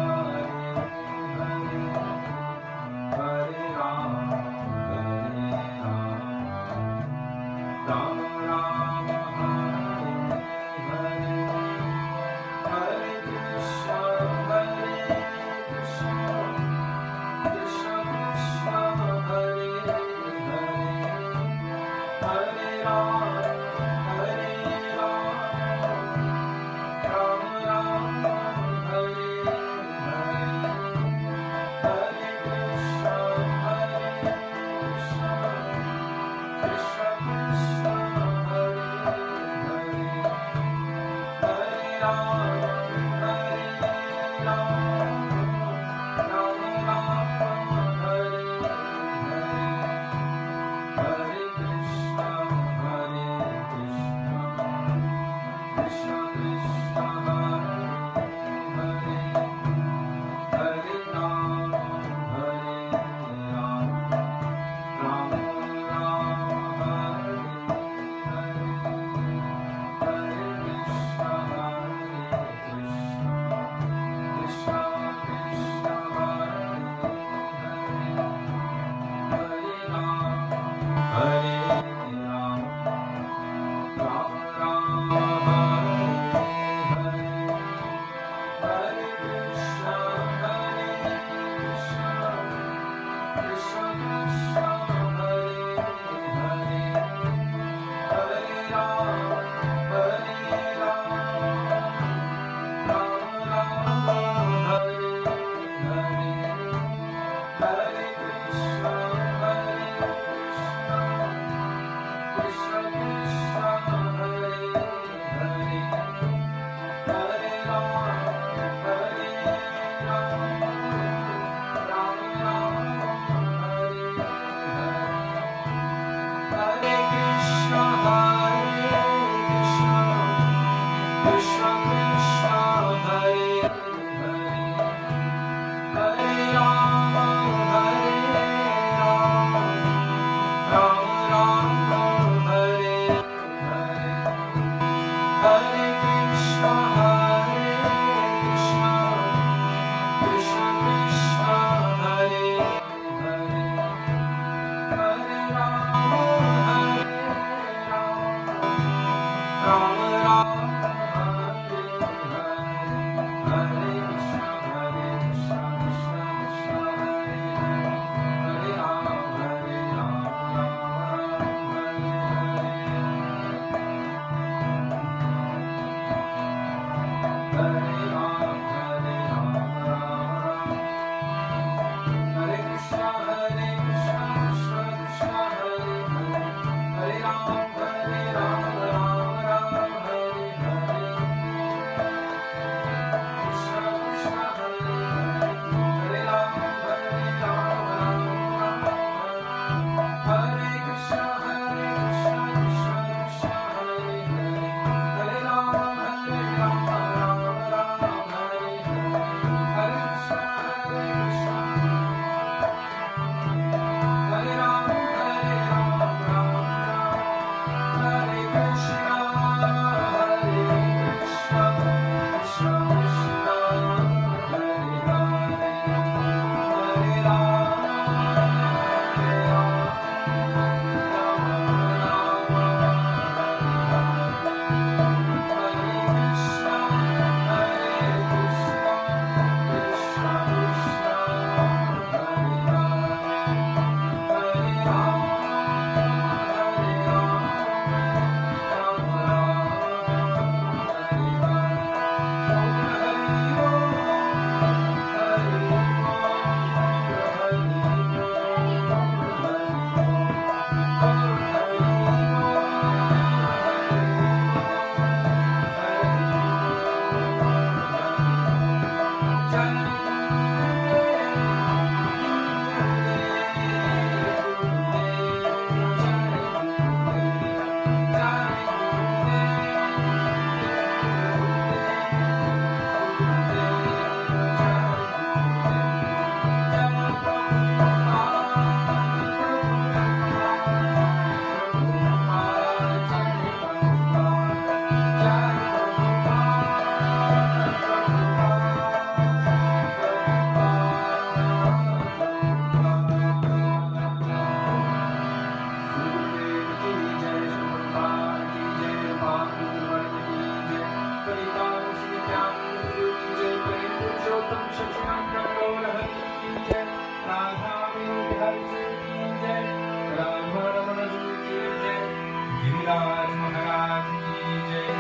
Maharaja ki jai.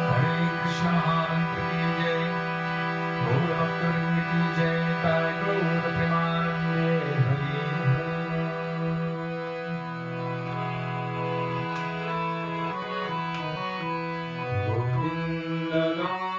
Hare Krishna Mantra ki jai. Gaur Bhaktivinoda ki jai. Nitai Gaur Premanande Hari Govinda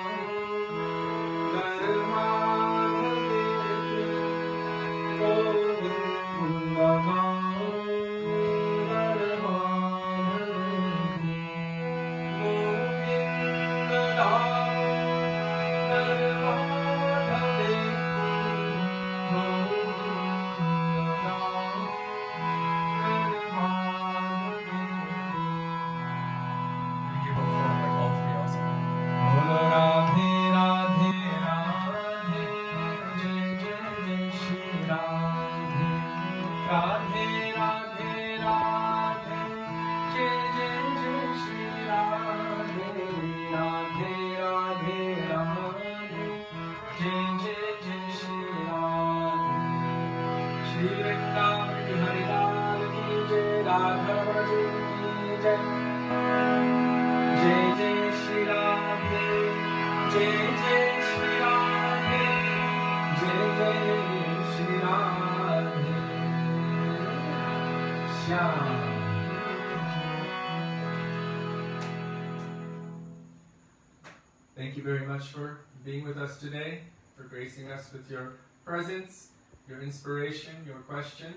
Thank you very much for being with us today, for gracing us with your presence, your inspiration, your questions.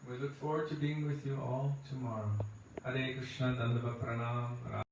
We look forward to being with you all tomorrow. Hare Krishna, Dandava Pranam.